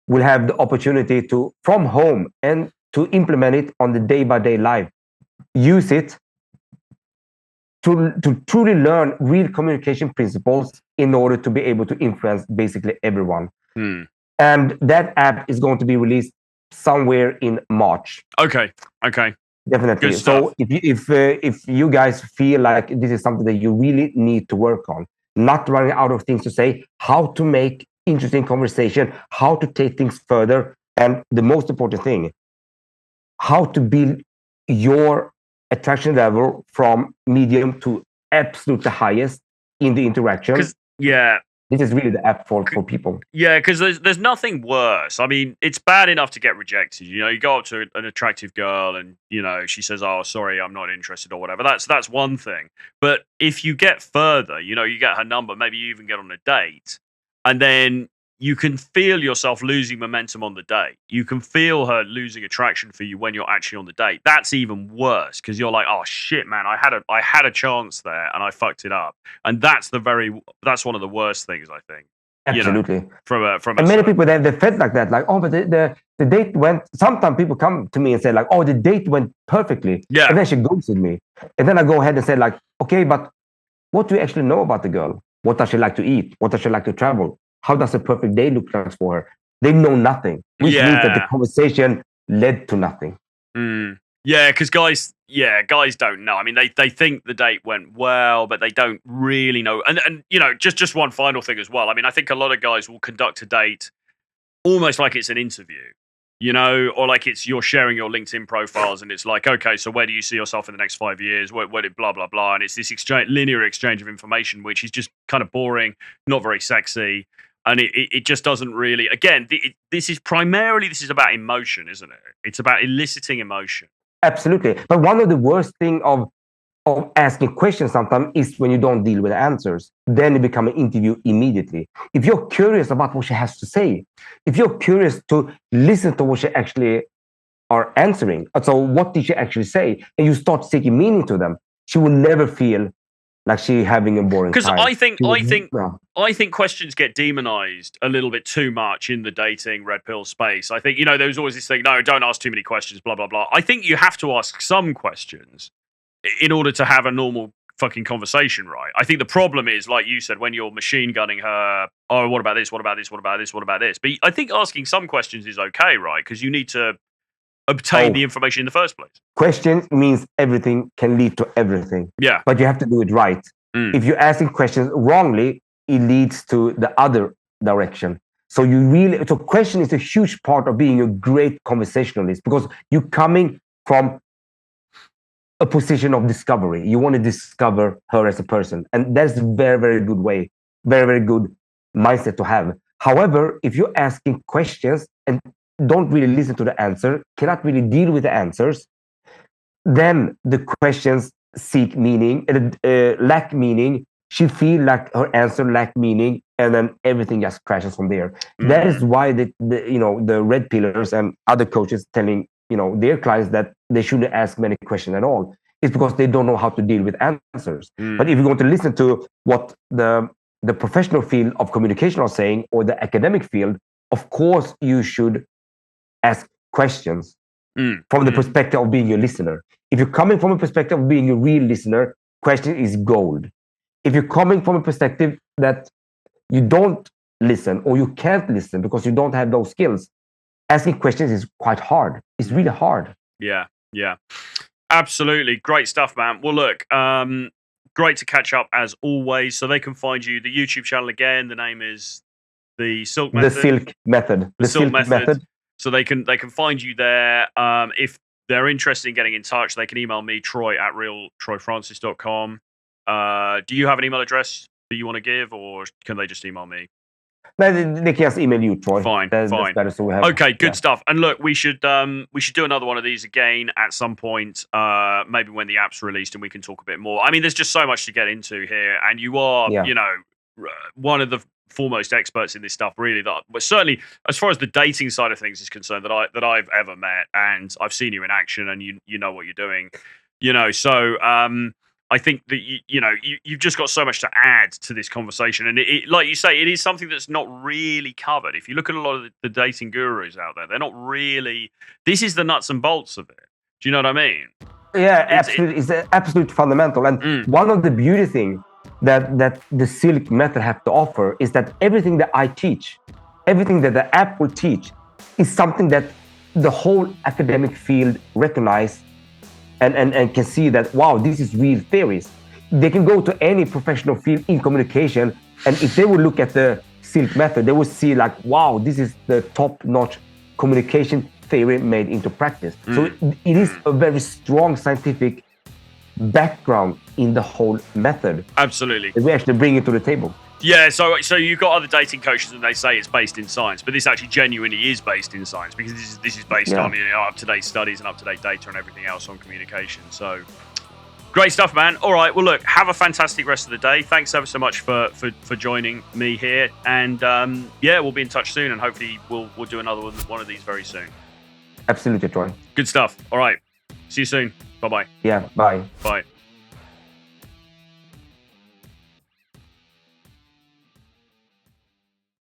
will have the opportunity to, from home, and to implement it on the day-by-day life. Use it to truly learn real communication principles in order to be able to influence basically everyone. And that app is going to be released somewhere in March. Okay. Definitely. So if you guys feel like this is something that you really need to work on, not running out of things to say, how to make interesting conversation, how to take things further, and the most important thing, how to build your attraction level from medium to absolute the highest in the interaction. Yeah. This is really the app for people. Yeah, because there's nothing worse. I mean, it's bad enough to get rejected. You know, you go up to an attractive girl and, you know, she says, oh, sorry, I'm not interested or whatever. That's one thing. But if you get further, you know, you get her number, maybe you even get on a date, and then you can feel yourself losing momentum on the date. You can feel her losing attraction for you when you're actually on the date. That's even worse because you're like, oh shit, man, I had a chance there and I fucked it up. And that's one of the worst things, I think. Absolutely. You know, from and many people they felt like that, like, oh, but the date went. Sometimes people come to me and say like, oh, the date went perfectly. Yeah. And then she ghosted me. And then I go ahead and say like, okay, but what do you actually know about the girl? What does she like to eat? What does she like to travel? How does a perfect day look like for her? They know nothing, which means that the conversation led to nothing. Yeah, because guys yeah, guys don't know. I mean, they think the date went well, but they don't really know. And you know, just one final thing as well. I mean, I think a lot of guys will conduct a date almost like it's an interview, you know, or like it's you're sharing your LinkedIn profiles, and it's like, okay, so where do you see yourself in the next 5 years? Where did blah blah blah, and it's this linear exchange of information, which is just kind of boring, not very sexy. And it just doesn't really. Again, this is about emotion, isn't it? It's about eliciting emotion. Absolutely. But one of the worst thing of asking questions sometimes is when you don't deal with the answers. Then it becomes an interview immediately. If you're curious about what she has to say, if you're curious to listen to what she actually are answering, so what did she actually say, and you start seeking meaning to them, she will never feel like she having a boring time. Because I think questions get demonized a little bit too much in the dating red pill space. I think, you know, there's always this thing, no, don't ask too many questions, blah, blah, blah. I think you have to ask some questions in order to have a normal fucking conversation, right? I think the problem is, like you said, when you're machine gunning her, oh, what about this? What about this? What about this? What about this? But I think asking some questions is okay, right? Because you need to obtain the information in the first place. Questions means everything can lead to everything. Yeah. But you have to do it right. If you're asking questions wrongly, it leads to the other direction. So question is a huge part of being a great conversationalist, because you're coming from a position of discovery. You want to discover her as a person. And that's a very, very good way, very, very good mindset to have. However, if you're asking questions and don't really listen to the answer, cannot really deal with the answers, then the questions seek meaning, lack meaning. She feel like her answer lack meaning, and then everything just crashes from there. That is why the red pillars and other coaches telling their clients that they shouldn't ask many questions at all. It's because they don't know how to deal with answers. But if you're going to listen to what the professional field of communication are saying, or the academic field, of course you should ask questions from the perspective of being a listener. If you're coming from a perspective of being a real listener, question is gold. If you're coming from a perspective that you don't listen, or you can't listen because you don't have those skills, asking questions is quite hard. It's really hard. Yeah. Absolutely. Great stuff, man. Well, look, great to catch up as always. So they can find you, the YouTube channel again. The name is The Silk Method. The Silk Method. The Silk Method. So they can find you there. If they're interested in getting in touch, they can email me, troy@realtroyfrancis.com. Do you have an email address that you want to give, or can they just email me? No, they can just email you, Troy. Fine. That's better, so we have, okay, good stuff. And look, we should do another one of these again at some point, maybe when the app's released, and we can talk a bit more. I mean, there's just so much to get into here, and you are, one of the foremost experts in this stuff, really. But certainly, as far as the dating side of things is concerned, that I've ever met, and I've seen you in action, and you know what you're doing. So I think that you've just got so much to add to this conversation, and it, like you say, it is something that's not really covered. If you look at a lot of the dating gurus out there, they're not really. This is the nuts and bolts of it. Do you know what I mean? Yeah, absolutely. It's absolute fundamental, and one of the beauty things that the Silk Method have to offer is that everything that I teach, everything that the app will teach, is something that the whole academic field recognize and can see that, wow, this is real theories. They can go to any professional field in communication, and if they will look at the Silk Method, they will see like, wow, this is the top-notch communication theory made into practice. So it is a very strong scientific background in the whole method. Absolutely. That we actually bring it to the table. Yeah, so you've got other dating coaches and they say it's based in science, but this actually genuinely is based in science, because this is based on up-to-date studies and up-to-date data and everything else on communication. So great stuff, man. All right, well, look, have a fantastic rest of the day. Thanks ever so much for joining me here, and we'll be in touch soon, and hopefully we'll do another one of these very soon. Absolutely, Troy. Good stuff. All right, see you soon. Bye-bye. Yeah, bye. Bye.